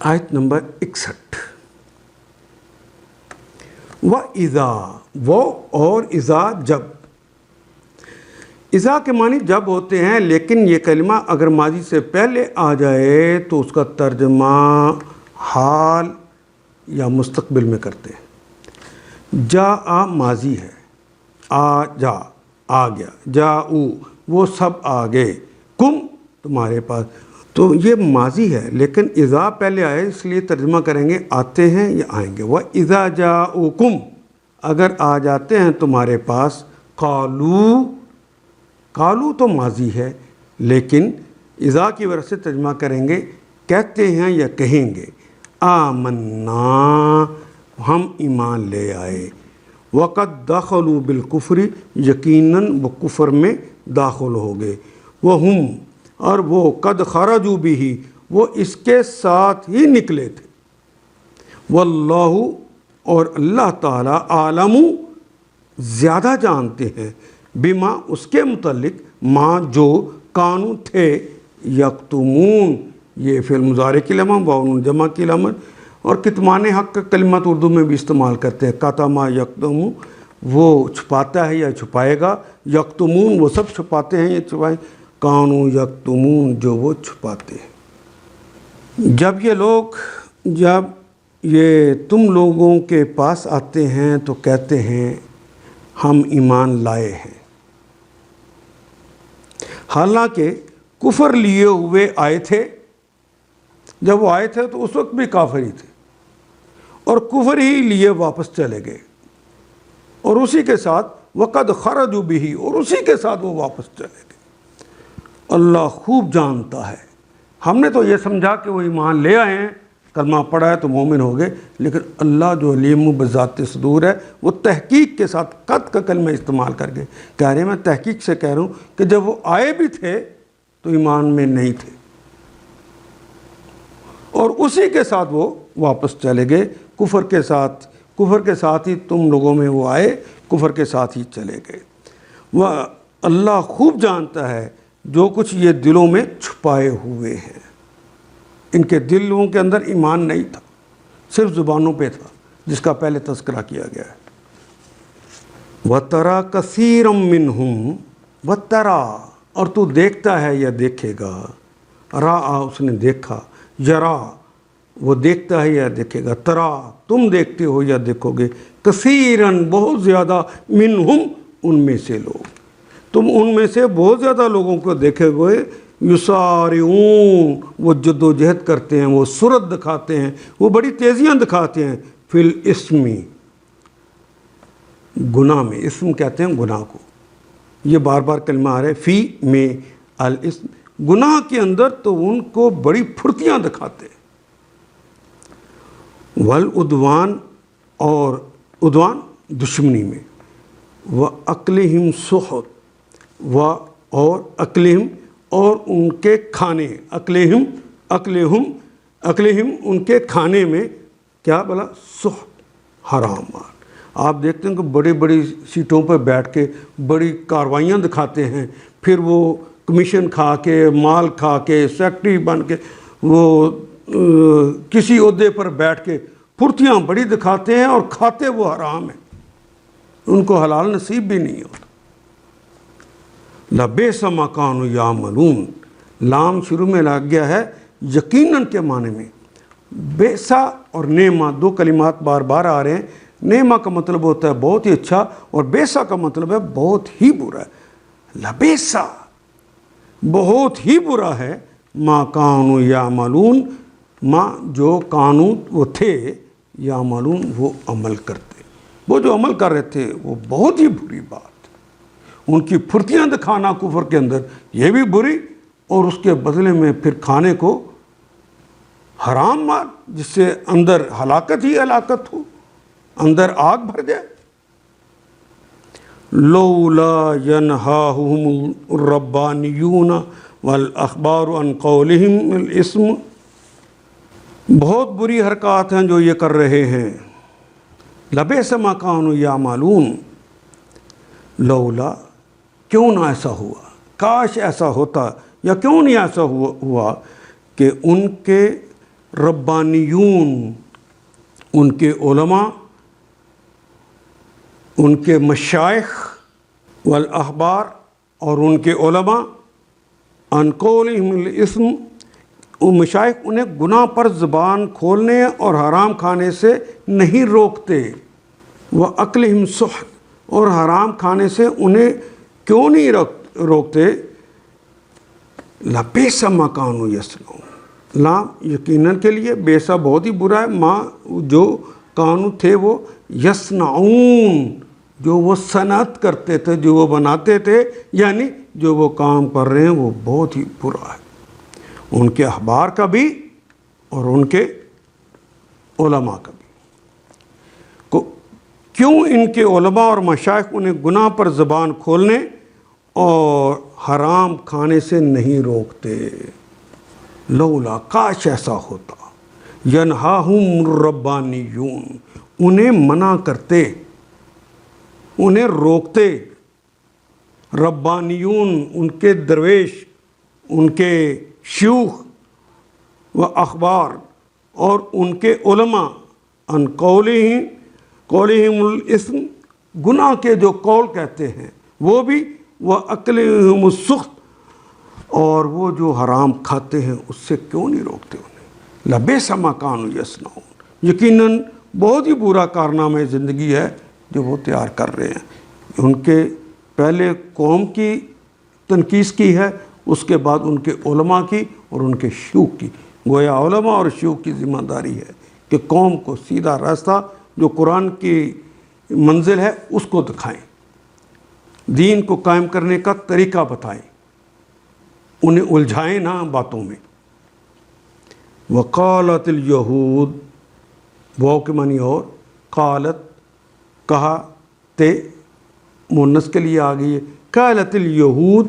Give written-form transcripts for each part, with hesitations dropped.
آیت نمبر 61۔ وَإِذَا، وہ اور اذا جب، اذا کے معنی جب ہوتے ہیں، لیکن یہ کلمہ اگر ماضی سے پہلے آ جائے تو اس کا ترجمہ حال یا مستقبل میں کرتے ہیں۔ جا ماضی ہے، آ جا آ گیا، جاؤ وہ سب آ گئے، کم تمہارے پاس، تو یہ ماضی ہے لیکن اذا پہلے آئے اس لیے ترجمہ کریں گے آتے ہیں یا آئیں گے۔ وَإِذَا جَاءُكُمْ، اگر آ جاتے ہیں تمہارے پاس، قالو، قالو تو ماضی ہے لیکن اذا کی وجہ سے ترجمہ کریں گے کہتے ہیں یا کہیں گے، آمنا، ہم ایمان لے آئے، وقد دخلوا بالکفر، یقیناً وہ کفر میں داخل ہو گئے، وہم، اور وہ قد خرجوا بھی، وہ اس کے ساتھ ہی نکلے تھے، واللہ، اور اللہ تعالیٰ، عالم، زیادہ جانتے ہیں، بما، اس کے متعلق، ما، جو، کانو تھے، یکتمون، یہ فعل مضارع کی علامت، واو جمع کی علامت، اور کتمان حق کا کلمات اردو میں بھی استعمال کرتے ہیں، کتما یکتم، وہ چھپاتا ہے یا چھپائے گا، یکتمون وہ سب چھپاتے ہیں یا چھپائیں، کانو یکتمون جو وہ چھپاتے ہیں۔ جب یہ تم لوگوں کے پاس آتے ہیں تو کہتے ہیں ہم ایمان لائے ہیں، حالانکہ کفر لیے ہوئے آئے تھے۔ جب وہ آئے تھے تو اس وقت بھی کافر ہی تھے اور کفر ہی لیے واپس چلے گئے، اور اسی کے ساتھ وقد خرجوا بھی، اور اسی کے ساتھ وہ واپس چلے گئے۔ اللہ خوب جانتا ہے، ہم نے تو یہ سمجھا کہ وہ ایمان لے آئے ہیں، کلمہ پڑھا ہے تو مومن ہو گئے، لیکن اللہ جو علیم بذات صدور ہے وہ تحقیق کے ساتھ قد کا کلمہ استعمال کر کے کہہ رہے ہیں، میں تحقیق سے کہہ رہا ہوں کہ جب وہ آئے بھی تھے تو ایمان میں نہیں تھے، اور اسی کے ساتھ وہ واپس چلے گئے، کفر کے ساتھ ہی تم لوگوں میں وہ آئے، کفر کے ساتھ ہی چلے گئے۔ وہ اللہ خوب جانتا ہے جو کچھ یہ دلوں میں چھپائے ہوئے ہیں، ان کے دلوں کے اندر ایمان نہیں تھا، صرف زبانوں پہ تھا، جس کا پہلے تذکرہ کیا گیا ہے۔ وَتَرَى كَثِيرًا مِّنْهُمْ، وَتَرَى، اور تو دیکھتا ہے یا دیکھے گا، رَا، اس نے دیکھا، یرا، وہ دیکھتا ہے یا دیکھے گا، ترا، تم دیکھتے ہو یا دیکھو گے، کثیراً، بہت زیادہ، منہم، ان میں سے لوگ، تم ان میں سے بہت زیادہ لوگوں کو دیکھے ہوئے، یسارعون، وہ جد و جہد کرتے ہیں، وہ سرعت دکھاتے ہیں، وہ بڑی تیزیاں دکھاتے ہیں، فی الاسم، گناہ میں، اسم کہتے ہیں گناہ کو، یہ بار بار کلمہ آ رہا ہے، فی میں، الاسم، گناہ کے اندر تو ان کو بڑی پھرتیاں دکھاتے ہیں، والعدوان، اور عدوان دشمنی میں، وَأَكْلِهِمْ سُحْتٌ، اور اکلہم، اور ان کے کھانے، اکلہم ان کے کھانے میں کیا بلا، سحت، حرامات۔ آپ دیکھتے ہیں کہ بڑی بڑی سیٹوں پر بیٹھ کے بڑی کاروائیاں دکھاتے ہیں، پھر وہ کمیشن کھا کے، مال کھا کے، سیکٹری بن کے، وہ کسی عہدے پر بیٹھ کے پھرتیاں بڑی دکھاتے ہیں، اور کھاتے وہ حرام ہیں، ان کو حلال نصیب بھی نہیں ہوتا۔ لَبِئْسَ مَا كَانُوا يَعْمَلُونَ، لام شروع میں لگ گیا ہے یقیناً کے معنی میں، بیسا اور نیما دو کلمات بار بار آ رہے ہیں، نیما کا مطلب ہوتا ہے بہت ہی اچھا، اور بیسا کا مطلب ہے بہت ہی برا ہے۔ لبیسا، بہت ہی برا ہے، ما کانوا یعملون، ما جو کانو وہ تھے، یعملون وہ عمل کرتے، وہ جو عمل کر رہے تھے وہ بہت ہی بری بات، ان کی پھرتیاں دکھانا کفر کے اندر یہ بھی بری، اور اس کے بدلے میں پھر کھانے کو حرام مال، جس سے اندر ہلاکت ہی ہلاکت ہو، اندر آگ بھر جائے۔ لولا ینہاہم الربانیون والاخبار عن قولہم الاسم، بہت بری حرکات ہیں جو یہ کر رہے ہیں۔ لبئس ما کانوا یعملون، لولا، کیوں نہ ایسا ہوا، کاش ایسا ہوتا، یا کیوں نہیں ایسا ہوا کہ ان کے ربانیون ان کے علماء، ان کے مشائخ، والاحبار اور ان کے علماء، عن قولہم الاسم، وہ مشائخ انہیں گناہ پر زبان کھولنے اور حرام کھانے سے نہیں روکتے، وَأَكْلِهِمْ سُحْتٌ، اور حرام کھانے سے انہیں کیوں نہیں روکتے؟ لَبِئْسَ مَا كَانُوا يَصْنَعُونَ، لا یقیناً کے لیے، بیسا بہت ہی برا ہے، ماں جو کانو تھے وہ، یصنعون جو وہ صنعت کرتے تھے، جو وہ بناتے تھے، یعنی جو وہ کام کر رہے ہیں وہ بہت ہی برا ہے، ان کے احبار کا بھی اور ان کے علماء کا بھی۔ کیوں ان کے علماء اور مشائخ انہیں گناہ پر زبان کھولنے اور حرام کھانے سے نہیں روکتے؟ لولا، کاش ایسا ہوتا، ینہاہم الربانیون، انہیں منع کرتے، انہیں روکتے، ربانیون ان کے درویش، ان کے شیوخ، و اخبار اور ان کے علماء، ان قولہم الاسم، گناہ کے جو قول کہتے ہیں وہ بھی، وَأَكْلِهِمُ السُّحْتَ، اور وہ جو حرام کھاتے ہیں اس سے کیوں نہیں روکتے انہیں؟ لَبِئْسَ مَا كَانُوا يَصْنَعُونَ، یقیناً بہت ہی برا کارنامہ زندگی ہے جو وہ تیار کر رہے ہیں۔ ان کے پہلے قوم کی تنقیص کی ہے، اس کے بعد ان کے علماء کی اور ان کے شیوخ کی۔ گویا علماء اور شیوخ کی ذمہ داری ہے کہ قوم کو سیدھا راستہ جو قرآن کی منزل ہے اس کو دکھائیں، دین کو قائم کرنے کا طریقہ بتائیں، انہیں الجھائیں نہ باتوں میں۔ وقالت الیہود، واو کے معنی اور، قالت کہا، تے مونس کے لیے آ گئی ہے، قالت الیہود،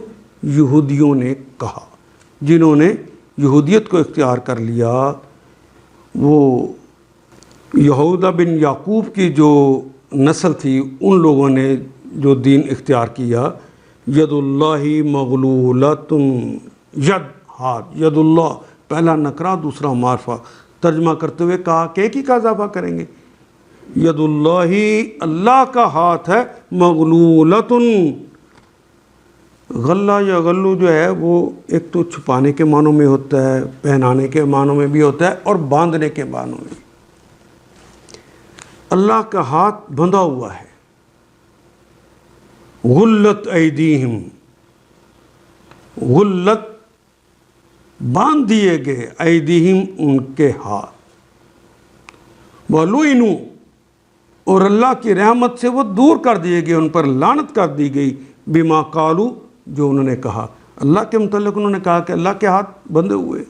یہودیوں نے کہا، جنہوں نے یہودیت کو اختیار کر لیا، وہ یہوذا بن یعقوب کی جو نسل تھی ان لوگوں نے جو دین اختیار کیا، ید اللہ مغلولۃ، ید ہاتھ، ید اللہ پہلا نکرہ دوسرا معرفہ، ترجمہ کرتے ہوئے کہا کہ ایک ہی کا اضافہ کریں گے، ید اللہ، اللہ کا ہاتھ ہے، مغلولۃ، غلہ یا غلو جو ہے وہ ایک تو چھپانے کے معنوں میں ہوتا ہے، پہنانے کے معنوں میں بھی ہوتا ہے اور باندھنے کے معنوں میں۔ اللہ کا ہاتھ بندھا ہوا ہے، غلت ایدیہم، غلت باندھ دیے گئے، ایدیہم ان کے ہاتھ، وَلُعِنُوا، اور اللہ کی رحمت سے وہ دور کر دیے گئے، ان پر لعنت کر دی گئی، بما قالوا، جو انہوں نے کہا، اللہ کے متعلق انہوں نے کہا کہ اللہ کے ہاتھ بندھے ہوئے۔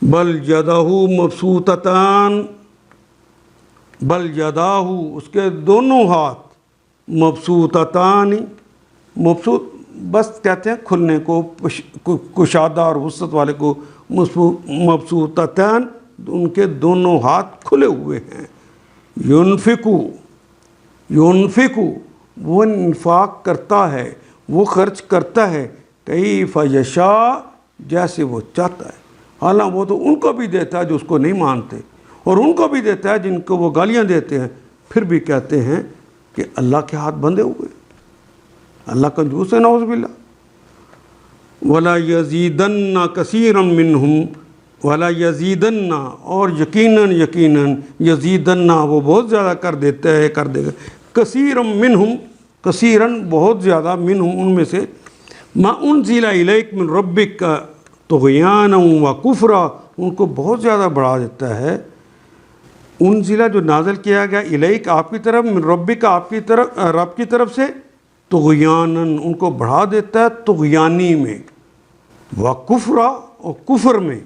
بل یدہ مبسوطتان، بل یدہ، اس کے دونوں ہاتھ، مبسوطتان، مبسوط بس کہتے ہیں کھلنے کو، کشادہ اور وسعت والے کو مبسوطتان، ان کے دونوں ہاتھ کھلے ہوئے ہیں، ينفقو، وہ انفاق کرتا ہے، وہ خرچ کرتا ہے، کیف یشاء، جیسے وہ چاہتا ہے، حالانکہ وہ تو ان کو بھی دیتا ہے جو اس کو نہیں مانتے، اور ان کو بھی دیتا ہے جن کو وہ گالیاں دیتے ہیں، پھر بھی کہتے ہیں کہ اللہ کے ہاتھ بندھے ہوئے، اللہ کنجوس ہے، نعوذ باللہ۔ وَلَا يَزِيدَنَّ كَثِيرًا مِّنْهُمْ، وَلَا يَزِيدَنَّ، اور یقیناً یزیدن، وہ بہت زیادہ کر دیتا ہے، کر دے گا، کثیرًا منہم، کثیرًا بہت زیادہ، منہم ان میں سے، ما انزل الیک من ربک طغیانا و کفرا، ان کو بہت زیادہ بڑھا دیتا ہے، انزلہ جو نازل کیا گیا، الیک آپ کی طرف، من ربک آپ کی طرف، رب کی طرف سے، طغیانا ان کو بڑھا دیتا ہے طغیانی میں، و کفرا اور کفر میں،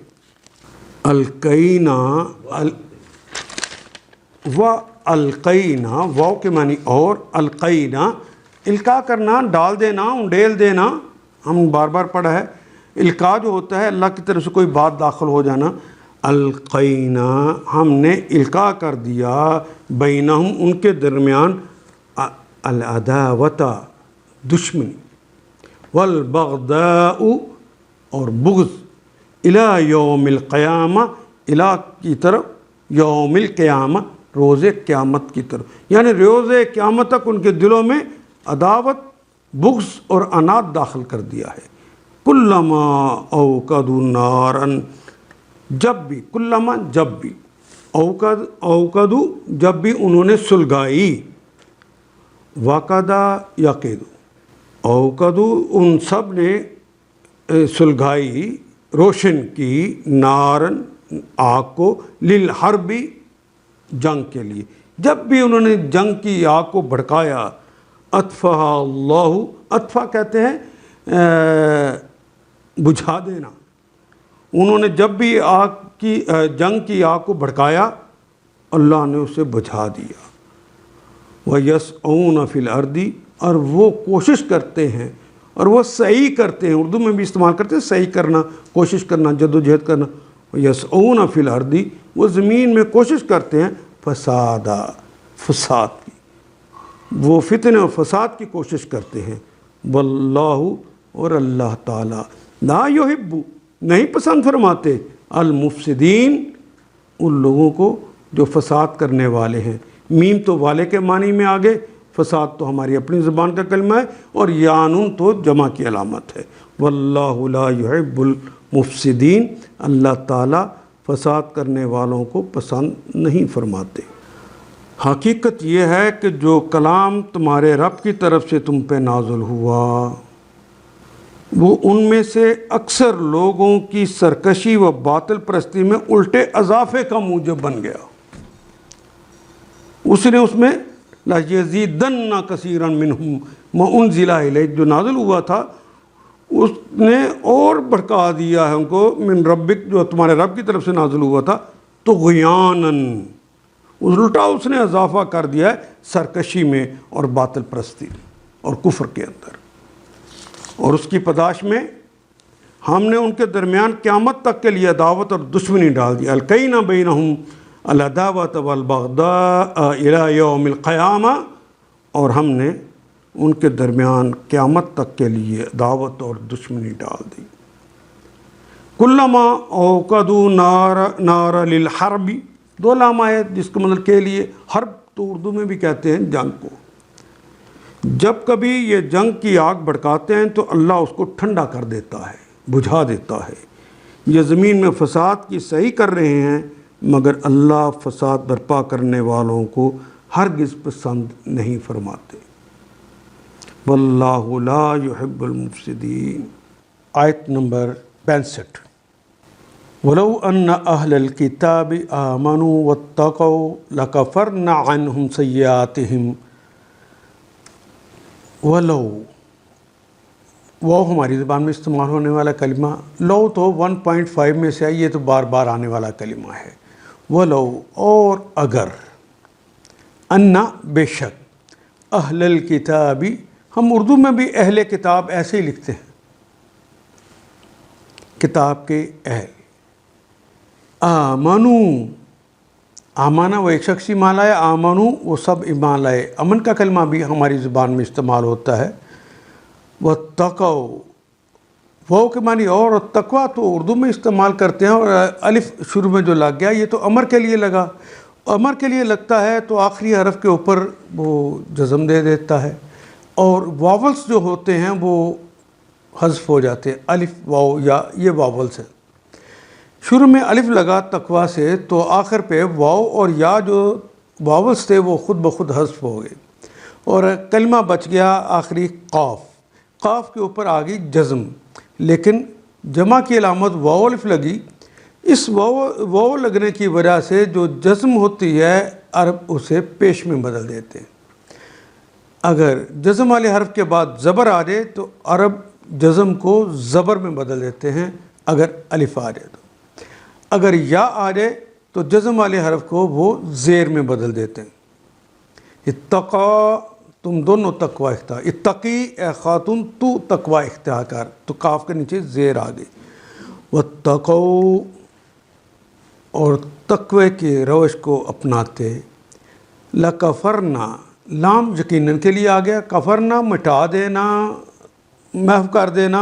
القینا، و القینا، واو کے معنی اور، القینا القاء کرنا، ڈال دینا، انڈیل دینا، ہم بار بار پڑھا ہے، القاء جو ہوتا ہے اللہ کی طرف سے کوئی بات داخل ہو جانا، القینا ہم نے القاء کر دیا، بینہم ان کے درمیان، العداوۃ دشمنی، والبغضاء اور بغض، الی یوم القیامہ، الی کی طرف، یوم القیامہ روز قیامت کی طرف، یعنی روز قیامت تک ان کے دلوں میں عداوت، بغض اور عناد داخل کر دیا ہے۔ کلما اوقدوا نارا، جب بھی، کلما جب بھی، اوقدوا جب بھی انہوں نے سلگائی، وقدا یقید، اوقدوا ان سب نے سلگائی، روشن کی، نارن آگ کو، للحربی جنگ کے لیے، جب بھی انہوں نے جنگ کی آگ کو بھڑکایا، اطفاء اللہ، اطفا کہتے ہیں بجھا دینا، انہوں نے جب بھی آگ کی جنگ کی آگ کو بھڑکایا اللہ نے اسے بجھا دیا۔ وَيَسْعُونَ فِي الْأَرْضِ، اور وہ کوشش کرتے ہیں اور وہ سعی کرتے ہیں، اردو میں بھی استعمال کرتے ہیں سعی کرنا، کوشش کرنا، جد و جہد کرنا۔ وَيَسْعُونَ فِي الْأَرْضِ، وہ زمین میں کوشش کرتے ہیں، فسادہ، فساد کی، وہ فتنے اور فساد کی کوشش کرتے ہیں۔ واللہ، اور اللہ تعالیٰ، لا یحب، نہیں پسند فرماتے، المفسدین، ان لوگوں کو جو فساد کرنے والے ہیں۔ میم تو والے کے معنی میں آگے، فساد تو ہماری اپنی زبان کا کلمہ ہے، اور یانون تو جمع کی علامت ہے۔ واللہ لا یحب المفسدین، اللہ تعالیٰ فساد کرنے والوں کو پسند نہیں فرماتے۔ حقیقت یہ ہے کہ جو کلام تمہارے رب کی طرف سے تم پہ نازل ہوا، وہ ان میں سے اکثر لوگوں کی سرکشی و باطل پرستی میں الٹے اضافے کا موجب بن گیا۔ اس نے اس میں لَيَزِيدَنَّ كَثِيرًا مِّنْهُمْ مَا أُنزِلَ إِلَيْكَ، جو نازل ہوا تھا اس نے اور بھڑکا دیا ہے ان کو، من ربک، جو تمہارے رب کی طرف سے نازل ہوا تھا، طغیاناً، الٹا اس نے اضافہ کر دیا ہے سرکشی میں اور باطل پرستی اور کفر کے اندر، اور اس کی پاداش میں ہم نے ان کے درمیان قیامت تک کے لیے عداوت اور دشمنی ڈال دی۔ القینا بینہم العداوۃ والبغضاء الی یوم القیامہ، اور ہم نے ان کے درمیان قیامت تک کے لیے عداوت اور دشمنی ڈال دی۔ کلما اوقدوا نار للحرب، دو لام آئے جس کو مطلب کے لیے، حرب تو اردو میں بھی کہتے ہیں جنگ کو، جب کبھی یہ جنگ کی آگ بھڑکاتے ہیں تو اللہ اس کو ٹھنڈا کر دیتا ہے، بجھا دیتا ہے۔ یہ زمین میں فساد کی صحیح کر رہے ہیں، مگر اللہ فساد برپا کرنے والوں کو ہرگز پسند نہیں فرماتے۔ واللہ لا یحب المفسدین۔ آیت نمبر 65۔ وَلَوْ أَنَّ أَهْلَ الْكِتَابِ آمَنُوا وَاتَّقَوْا لَكَفَرْنَا عَنْهُمْ سَيِّئَاتِهِمْ۔ وَلَوْ، وہ ہماری زبان میں استعمال ہونے والا کلمہ، لو تو 1.5 میں سے ہے، یہ تو بار بار آنے والا کلمہ ہے۔ وَلَوْ، اور اگر، اَنَّ، بے شک، اہل الکتابی، ہم اردو میں بھی اہل کتاب ایسے ہی لکھتے ہیں، کتاب کے اہل، آمنو، آمانہ وہ ایک شخصی معنی لائے، آمنو وہ سب ایمان لائے، امن کا کلمہ بھی ہماری زبان میں استعمال ہوتا ہے۔ وَاتَّقَوْا، وہ کے معنی اور تقویٰ تو اردو میں استعمال کرتے ہیں، اور الف شروع میں جو لگ گیا یہ تو امر کے لیے لگا، امر کے لیے لگتا ہے تو آخری حرف کے اوپر وہ جزم دے دیتا ہے، اور واولس جو ہوتے ہیں وہ حذف ہو جاتے ہیں، الف واو یا، یہ واولس ہیں۔ شروع میں الف لگا تقویٰ سے تو آخر پہ واو اور یا جو واولس تھے وہ خود بخود حذف ہو گئے، اور کلمہ بچ گیا آخری قاف، قاف کے اوپر آ گئی جزم، لیکن جمع کی علامت واو الف لگی، اس واو لگنے کی وجہ سے جو جزم ہوتی ہے عرب اسے پیش میں بدل دیتے ہیں۔ اگر جزم والے حرف کے بعد زبر آ جائے تو عرب جزم کو زبر میں بدل دیتے ہیں، اگر الف آ جائے تو، اگر یا آ جائے تو جزم والے حرف کو وہ زیر میں بدل دیتے ہیں۔ اتقا، تم دونوں تقوی اختیار، اتقی اے خاتون تو تقوی اختیار کر، تو کاف کے نیچے زیر آ گئی۔ واتقوا، اور تقوی کے روش کو اپناتے، لکفرنا، لام یقیناً کے لیے آ گیا، کفرنا مٹا دینا، محو کر دینا،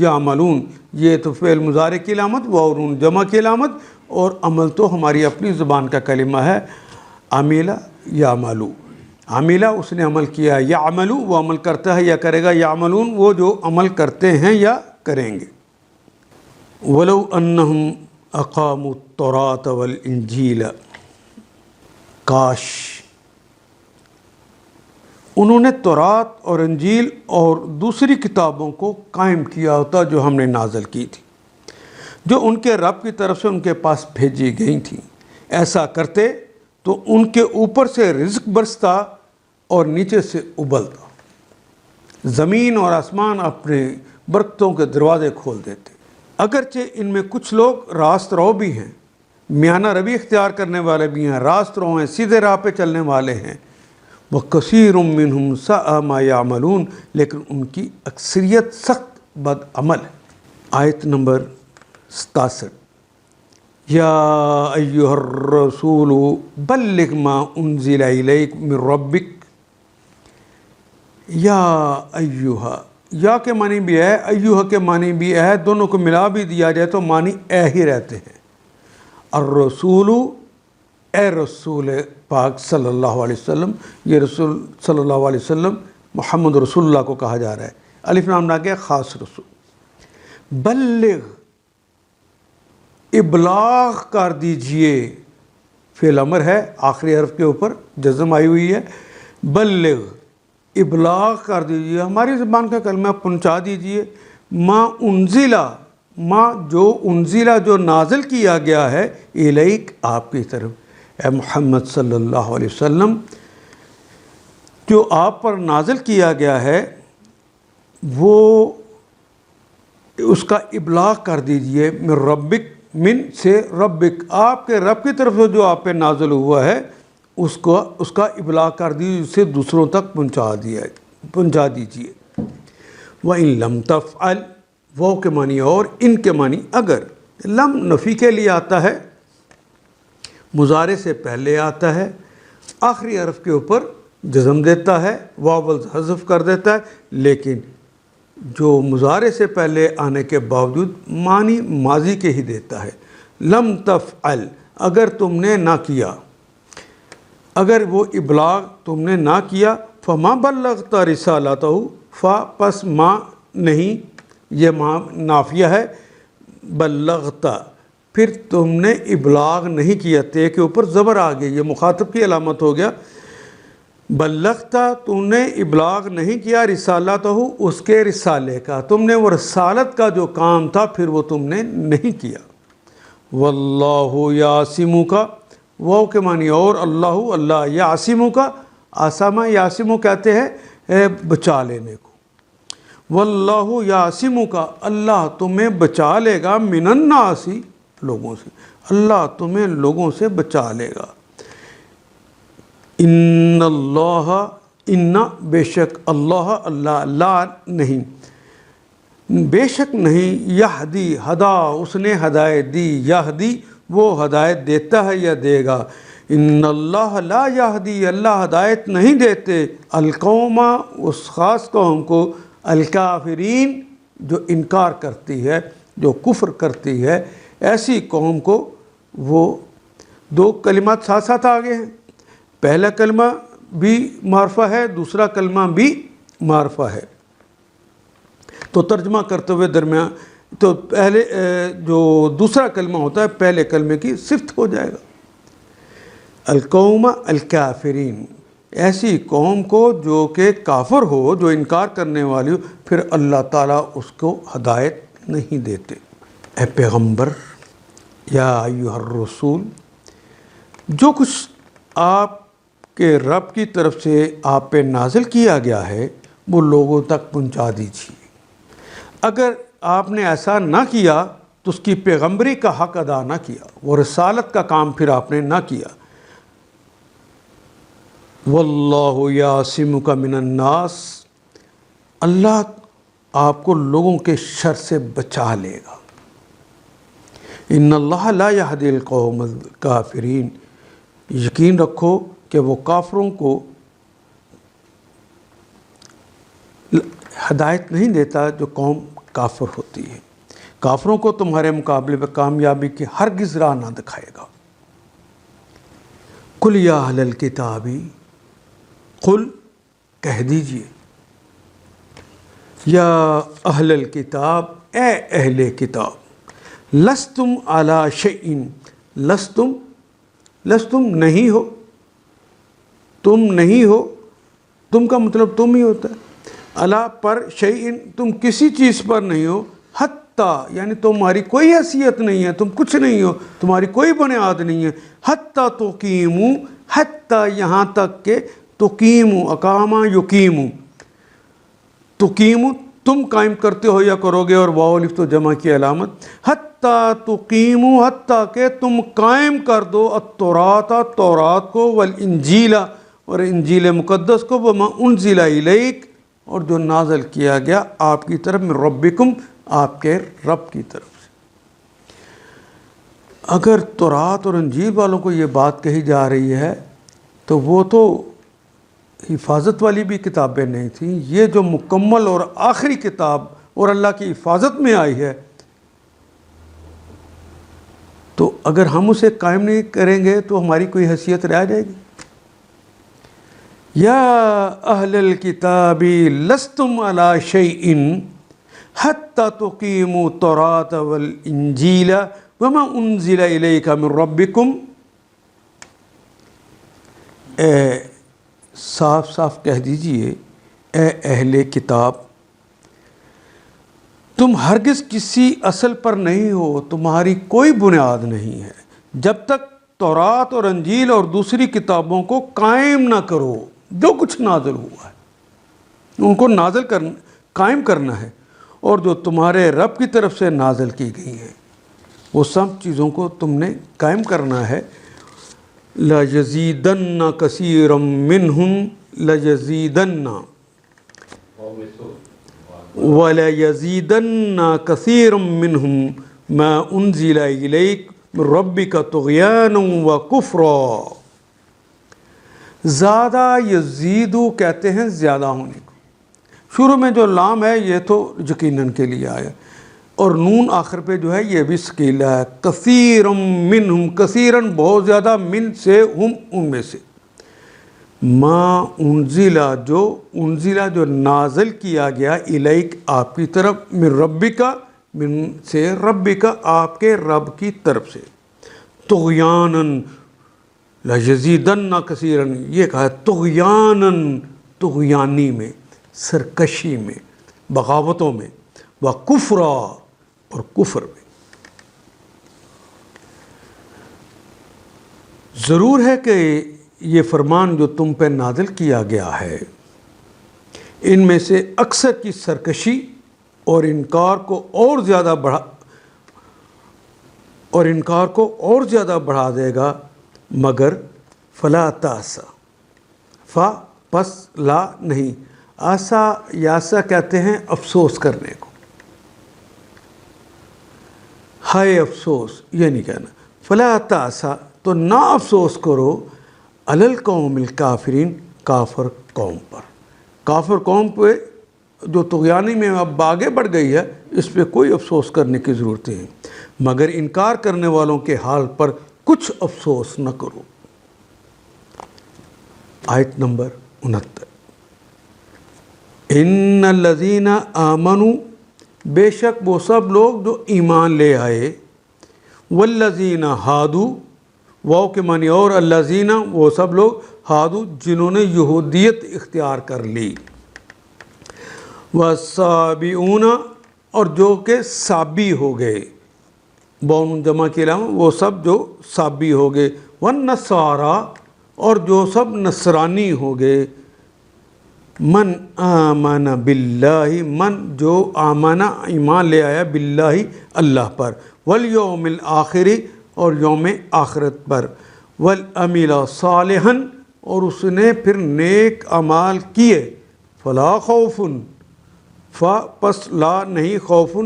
یعملون، یہ تو فعل مضارع کی علامت، واو نون جمع کی علامت، اور عمل تو ہماری اپنی زبان کا کلمہ ہے، عمل یعملو، عمل اس نے عمل کیا، یعملو وہ عمل کرتا ہے یا کرے گا، یعملون وہ جو عمل کرتے ہیں یا کریں گے۔ ولو انہم اقاموا التوراۃ والانجیل، کاش انہوں نے تورات اور انجیل اور دوسری کتابوں کو قائم کیا ہوتا جو ہم نے نازل کی تھی، جو ان کے رب کی طرف سے ان کے پاس بھیجی گئی تھیں، ایسا کرتے تو ان کے اوپر سے رزق برستا اور نیچے سے ابلتا، زمین اور آسمان اپنے برکتوں کے دروازے کھول دیتے۔ اگرچہ ان میں کچھ لوگ راست رو بھی ہیں، میانہ روی اختیار کرنے والے بھی ہیں، راست رو ہیں، سیدھے راہ پہ چلنے والے ہیں، وَكَثِيرٌ مِّنْهُمْ سَاءَ مَا يَعْمَلُونَ، لیکن ان کی اکثریت سخت بد عمل ہے۔ آیت نمبر 67، یا ایہا الرسول بلغ ما انزل الیک من ربک، یا ایہا، یا کے معنی بھی ہے، ایہا کے معنی بھی ہے، دونوں کو ملا بھی دیا جائے تو معنی اے ہی رہتے ہیں۔ الرسول اے رسول پاک صلی اللہ علیہ وسلم، یہ رسول صلی اللہ علیہ وسلم محمد رسول اللہ کو کہا جا رہا ہے، الف لام لا کے خاص رسول۔ بلغ ابلاغ کر دیجئے، فعل امر ہے، آخری حرف کے اوپر جزم آئی ہوئی ہے، بلغ ابلاغ کر دیجئے، ہماری زبان کا کلمہ پہنچا دیجئے، ما انزلہ، ما جو انزلہ جو نازل کیا گیا ہے، الیک آپ کی طرف، اے محمد صلی اللہ علیہ وسلم، جو آپ پر نازل کیا گیا ہے وہ اس کا ابلاغ کر دیجئے، من ربک، من سے ربک، آپ کے رب کی طرف سے جو آپ پہ نازل ہوا ہے اس کا ابلاغ کر دیجیے، اسے دوسروں تک پہنچا دیجیے۔ وَإِن لَمْ تَفْعَلْ، وہ کے معنی اور، ان کے معنی اگر، لم نفی کے لیے آتا ہے، مضارع سے پہلے آتا ہے، آخری حرف کے اوپر جزم دیتا ہے، واو حذف کر دیتا ہے، لیکن جو مضارع سے پہلے آنے کے باوجود معنی ماضی کے ہی دیتا ہے۔ لم تفعل، اگر تم نے نہ کیا، اگر وہ ابلاغ تم نے نہ کیا، فما بلغت رسالتہ، پس ما نہیں، یہ ما نافیہ ہے، بلغت پھر تم نے ابلاغ نہیں کیا، تے کے اوپر زبر آ گئی، یہ مخاطب کی علامت ہو گیا، بلغت تم نے ابلاغ نہیں کیا، رسالتہ اس کے رسالے کا، تم نے وہ رسالت کا جو کام تھا پھر وہ تم نے نہیں کیا۔ واللہ یعصمک، وہ کے معنی اور، اللہ یعصمک، آسامہ یعصم کہتے ہیں بچا لینے کو، واللہ یعصمک، اللہ تمہیں بچا لے گا، من الناس، لوگوں سے، اللہ تمہیں لوگوں سے بچا لے گا۔ ان اللہ، ان بے شک اللہ لا نہیں، بے شک نہیں، یہدی ہدا اس نے ہدایت دی، یہدی وہ ہدایت دیتا ہے یا دے گا، ان اللہ لا یہدی اللہ ہدایت نہیں دیتے، القوم اس خاص قوم کو، الکافرین جو انکار کرتی ہے، جو کفر کرتی ہے، ایسی قوم کو وہ، دو کلمات ساتھ ساتھ آگے ہیں، پہلا کلمہ بھی معرفہ ہے، دوسرا کلمہ بھی معرفہ ہے، تو ترجمہ کرتے ہوئے درمیان تو پہلے جو دوسرا کلمہ ہوتا ہے پہلے کلمے کی صفت ہو جائے گا، القوم الکافرین، ایسی قوم کو جو کہ کافر ہو، جو انکار کرنے والی ہو، پھر اللہ تعالیٰ اس کو ہدایت نہیں دیتے۔ اے پیغمبر، یا ایھا الرسول، جو کچھ آپ کے رب کی طرف سے آپ پہ نازل کیا گیا ہے وہ لوگوں تک پہنچا دیجیے۔ اگر آپ نے ایسا نہ کیا تو اس کی پیغمبری کا حق ادا نہ کیا، وہ رسالت کا کام پھر آپ نے نہ کیا۔ واللہ یعصمک من الناس، اللہ آپ کو لوگوں کے شر سے بچا لے گا۔ ان اللہ لا یہدی القوم الکافرین، یقین رکھو کہ وہ کافروں کو ہدایت نہیں دیتا جو قوم کافر ہوتی ہے، کافروں کو تمہارے مقابلے پہ کامیابی کی ہرگز راہ نہ دکھائے گا۔ قل یا اہل الکتاب، قل کہہ دیجئے، یا اہل الکتاب، اے اہل کتاب، لستم علی شیء، لستم نہیں ہو، تم نہیں ہو، تم کا مطلب تم ہی ہوتا ہے، علی پر، شیء تم کسی چیز پر نہیں ہو، حتیٰ یعنی تمہاری کوئی حیثیت نہیں ہے، تم کچھ نہیں ہو، تمہاری کوئی بنیاد نہیں ہے، حتیٰ تقیموا، حتیٰ یہاں تک کہ تقیموا، اقامہ یقیموا، تقیموا تم قائم کرتے ہو یا کرو گے، اور واو الف تو جمع کی علامت، حتیٰ تقیموا حتیٰ کہ تم قائم کر دو، التوراۃ تورات کو، والانجیل اور انجیل مقدس کو، وما انزل الیک اور جو نازل کیا گیا آپ کی طرف، من ربکم آپ کے رب کی طرف سے۔ اگر تورات اور انجیل والوں کو یہ بات کہی جا رہی ہے تو وہ تو حفاظت والی بھی کتابیں نہیں تھیں، یہ جو مکمل اور آخری کتاب اور اللہ کی حفاظت میں آئی ہے، تو اگر ہم اسے قائم نہیں کریں گے تو ہماری کوئی حیثیت رہ جائے گی۔ یا اہل الکتاب لستم علی شیء حتی تقیموا التوراۃ والانجیل وما انزل الیک من ربکم، اے صاف صاف کہہ دیجئے، اے اہل کتاب، تم ہرگز کسی اصل پر نہیں ہو، تمہاری کوئی بنیاد نہیں ہے جب تک تورات اور انجیل اور دوسری کتابوں کو قائم نہ کرو، جو کچھ نازل ہوا ہے ان کو قائم کرنا ہے، اور جو تمہارے رب کی طرف سے نازل کی گئی ہیں وہ سب چیزوں کو تم نے قائم کرنا ہے۔ لَيَزِيدَنَّ كَثِيرًا مِّنْهُمْ لَيَزِيدَنَّ وَلَيَزِيدَنَّ كَثِيرًا مِّنْهُمْ مَا أُنزِلَ إِلَيْكَ مِن رَبِّكَ طُغْيَانًا وَكُفْرًا۔ زیادہ یزیدو کہتے ہیں زیادہ ہونے کو، شروع میں جو لام ہے یہ تو یقیناً کے لیے آیا، اور نون آخر پہ جو ہے یہ بھی ثقیلہ ہے، کثیرم منہم، کثیرن بہت زیادہ، من سے ہم ان میں سے، ما انزلہ جو نازل کیا گیا، الیک آپ کی طرف، من ربکا من سے، ربکا آپ کے رب کی طرف سے، طغیانن لَيَزِيدَنَّ کثیرن، یہ کہا ہے طغیانن، طغیانی میں، سرکشی میں، بغاوتوں میں، وَكُفْرًا اور کفر میں۔ ضرور ہے کہ یہ فرمان جو تم پہ نازل کیا گیا ہے ان میں سے اکثر کی سرکشی اور انکار کو اور زیادہ بڑھا دے گا، مگر فلا تاسا، فا پس لا نہیں، آسا یاسا کہتے ہیں افسوس کرنے کو، ہائے افسوس یہ نہیں کہنا، فلا تاسا تو نہ افسوس کرو، علی القوم الکافرین کافر قوم پر، کافر قوم پہ جو طغیانی میں اب آگے بڑھ گئی ہے اس پہ کوئی افسوس کرنے کی ضرورت نہیں، مگر انکار کرنے والوں کے حال پر کچھ افسوس نہ کرو۔ آیت نمبر 69، ان الذین آمنوا، بے شک وہ سب لوگ جو ایمان لے آئے، والذین ہادوا، واو کے معنی اور، الذین وہ سب لوگ، ہادوا جنہوں نے یہودیت اختیار کر لی، والسابئون اور جو کہ سابی ہو گئے، بون جمع کے علاوہ وہ سب جو سابی ہو گئے، والنصارى اور جو سب نصرانی ہو گئے، من آمن باللہ، من جو آمن ایمان لے آیا، باللہ اللہ پر، والیوم الآخر اور یوم آخرت پر، والعمل صالحا اور اس نے پھر نیک اعمال کیے، فلا خوف، پس لا نہیں، خوف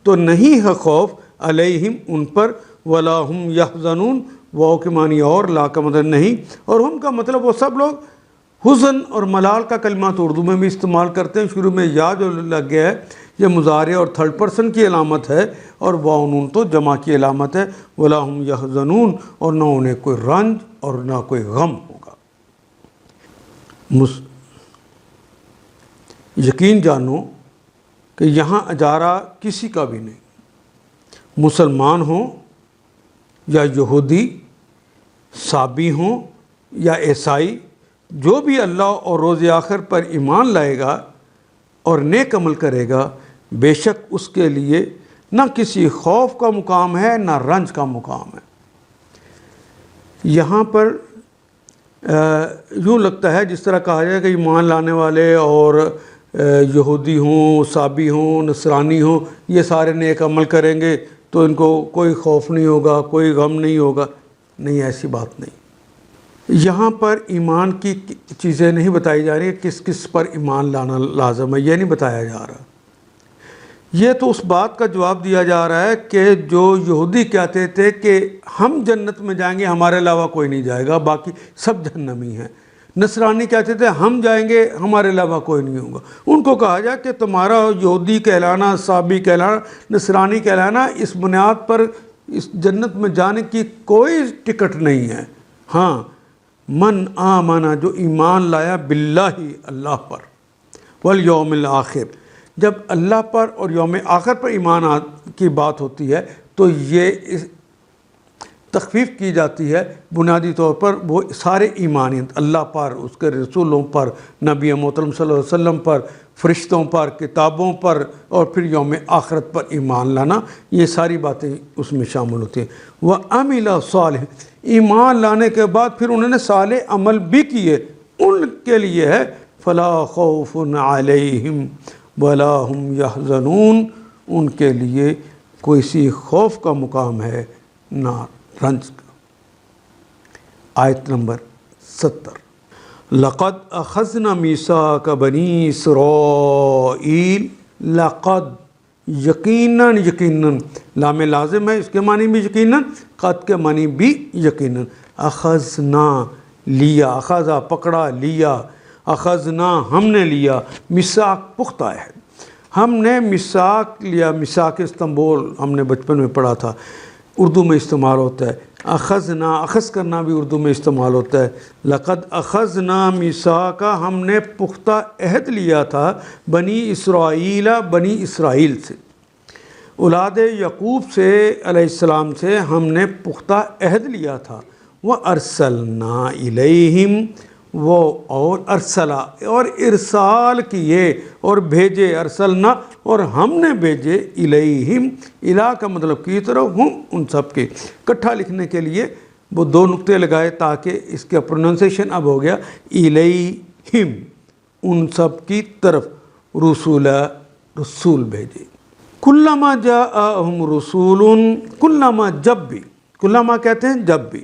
تو نہیں ہے خوف، علیہم ان پر، ولا ہم یحزنون، واو کے معنی اور، لا کا مطلب نہیں، اور ہم کا مطلب وہ سب لوگ، حزن اور ملال کا کلمات اردو میں بھی استعمال کرتے ہیں، شروع میں یا جو لگ گیا ہے یہ مضارع اور تھرڈ پرسن کی علامت ہے، اور واؤ تو جمع کی علامت ہے۔ وَلَا هُمْ يَحْزَنُونَ، اور نہ انہیں کوئی رنج اور نہ کوئی غم ہوگا۔ یقین جانو کہ یہاں اجارہ کسی کا بھی نہیں، مسلمان ہوں یا یہودی، صابی ہوں یا عیسائی، جو بھی اللہ اور روز آخر پر ایمان لائے گا اور نیک عمل کرے گا، بے شک اس کے لیے نہ کسی خوف کا مقام ہے نہ رنج کا مقام ہے۔ یہاں پر یوں لگتا ہے جس طرح کہا جائے کہ ایمان لانے والے اور یہودی ہوں، صابی ہوں، نصرانی ہوں، یہ سارے نیک عمل کریں گے تو ان کو کوئی خوف نہیں ہوگا، کوئی غم نہیں ہوگا۔ نہیں، ایسی بات نہیں۔ یہاں پر ایمان کی چیزیں نہیں بتائی جا رہی، کس کس پر ایمان لانا لازم ہے، یہ نہیں بتایا جا رہا۔ یہ تو اس بات کا جواب دیا جا رہا ہے کہ جو یہودی کہتے تھے کہ ہم جنت میں جائیں گے، ہمارے علاوہ کوئی نہیں جائے گا، باقی سب جہنمی ہیں۔ نصرانی کہتے تھے ہم جائیں گے، ہمارے علاوہ کوئی نہیں ہوگا۔ ان کو کہا جائے کہ تمہارا یہودی کہلانا، صابی کہلانا، نصرانی کہلانا، اس بنیاد پر اس جنت میں جانے کی کوئی ٹکٹ نہیں ہے۔ ہاں، من آمنا، جو ایمان لایا، باللہ، اللہ پر، والیوم الآخر، جب اللہ پر اور یوم آخر پر ایمان کی بات ہوتی ہے تو یہ تخفیف کی جاتی ہے بنیادی طور پر وہ سارے ایمانیت، اللہ پر، اس کے رسولوں پر، نبی محترم صلی اللہ علیہ وسلم پر، فرشتوں پر، کتابوں پر، اور پھر یوم آخرت پر ایمان لانا، یہ ساری باتیں اس میں شامل ہوتی ہیں۔ وَعَمِلَ صالح، ایمان لانے کے بعد پھر انہوں نے صالح عمل بھی کیے، ان کے لیے ہے فَلَا خَوْفٌ عَلَيْهِمْ وَلَا هُمْ يَحْزَنُونَ، ان کے لیے کوئی سی خوف کا مقام ہے نہ رنج کا۔ آیت نمبر 70، لَقَدْ أَخَذْنَا مِيثَاقَ بَنِي إِسْرَائِيلَ، لَقَدْ، یقیناً، یقیناً، لام لازم ہے، اس کے معنی بھی یقیناً، قد کے معنی بھی یقیناً۔ اخذنا، لیا، اخذا پکڑا، لیا، اخذنا ہم نے لیا، میثاق پختہ ہے، ہم نے میثاق لیا، میثاق استنبول ہم نے بچپن میں پڑھا تھا، اردو میں استعمال ہوتا ہے۔ اخذنا، اخذ کرنا بھی اردو میں استعمال ہوتا ہے۔ لقد اخذنا میثاق، ہم نے پختہ عہد لیا تھا، بنی اسرائیل، بنی اسرائیل سے، اولاد یعقوب سے علیہ السلام سے ہم نے پختہ عہد لیا تھا۔ وَأَرْسَلْنَا إِلَيْهِمْ، وہ اور ارسلا، اور ارسال کیے اور بھیجے، ارسلنا، اور ہم نے بھیجے، الیہم، الہ کا مطلب کی طرف، ہم ان سب کے، اکٹھا لکھنے کے لیے وہ دو نقطے لگائے تاکہ اس کا پروننسیشن اب ہو گیا الیہم، ان سب کی طرف، رسولا، رسول بھیجے۔ کلما جاءہم رسول، کلما، جب بھی، کلما کہتے ہیں جب بھی،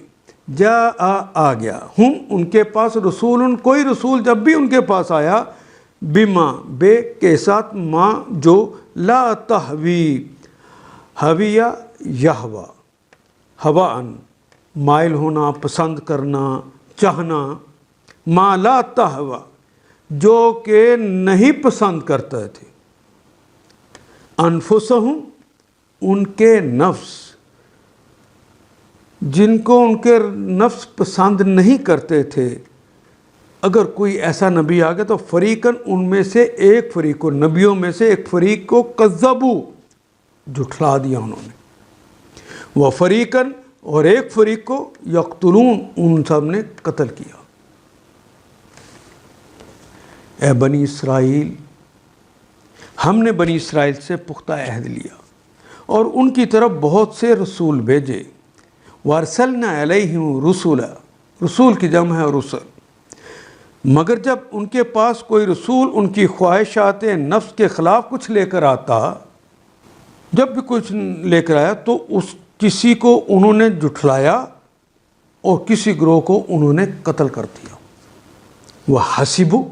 جا آ گیا، ہم ان کے پاس، رسول، کوئی رسول جب بھی ان کے پاس آیا، بما، بے کے ساتھ، ما، جو، لا تہوی، ہویا، یہوا، ہوان، مائل ہونا، پسند کرنا، چاہنا، ما لا تہوا، جو کہ نہیں پسند کرتے تھے، انفسہم، ان کے نفس، جن کو ان کے نفس پسند نہیں کرتے تھے، اگر کوئی ایسا نبی آ گیا تو فریقاً، ان میں سے ایک فریق کو، نبیوں میں سے ایک فریق کو، کذبوا، جھٹلا دیا انہوں نے، وہ فریقاً، اور ایک فریق کو، یقتلون، ان سب نے قتل کیا۔ اے بنی اسرائیل، ہم نے بنی اسرائیل سے پختہ عہد لیا اور ان کی طرف بہت سے رسول بھیجے، وارسلنا علیہم رسولا، رسول کی جمع ہے رسل، مگر جب ان کے پاس کوئی رسول ان کی خواہشات نفس کے خلاف کچھ لے کر آتا، جب بھی کچھ لے کر آیا تو اس کسی کو انہوں نے جھٹلایا اور کسی گروہ کو انہوں نے قتل کر دیا۔ وہ حسبو،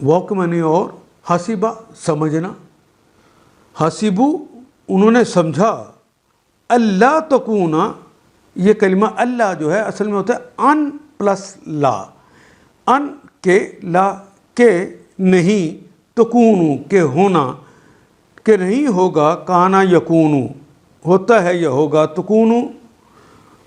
وہ کے معنی اور حسبہ، سمجھنا، حسبو، انہوں نے سمجھا، اللہ تکونا، یہ کلمہ اللہ جو ہے اصل میں ہوتا ہے ان پلس لا، ان کے، لا کے نہیں، تکونو کہ ہونا، کہ نہیں ہوگا، کانا یکونو ہوتا ہے یا ہوگا، تکونو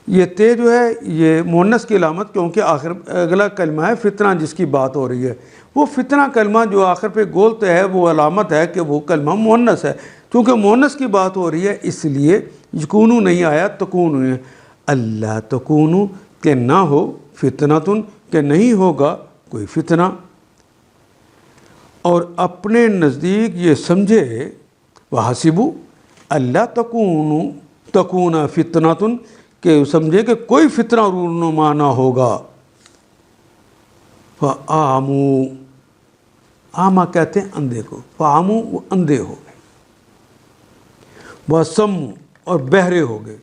یہ تے جو ہے یہ مؤنث کی علامت، کیونکہ آخر اگلا کلمہ ہے فتنہ جس کی بات ہو رہی ہے، وہ فتنہ کلمہ جو آخر پہ گولتے ہے وہ علامت ہے کہ وہ کلمہ مؤنث ہے، چونکہ مؤنث کی بات ہو رہی ہے اس لیے یکونو نہیں آیا، تکونو ہے۔ اللہ تکونو کہ نہ ہو، فتنتن کہ نہیں ہوگا کوئی فتنہ، اور اپنے نزدیک یہ سمجھے، وحسبو اللہ تکون فتنتن کہ سمجھے کہ کوئی فتنہ رونما نہ ہوگا، فآمو، آما کہتے ہیں اندھے کو، فآمو وہ اندھے ہو گئے، وسمو اور بہرے ہو گئے،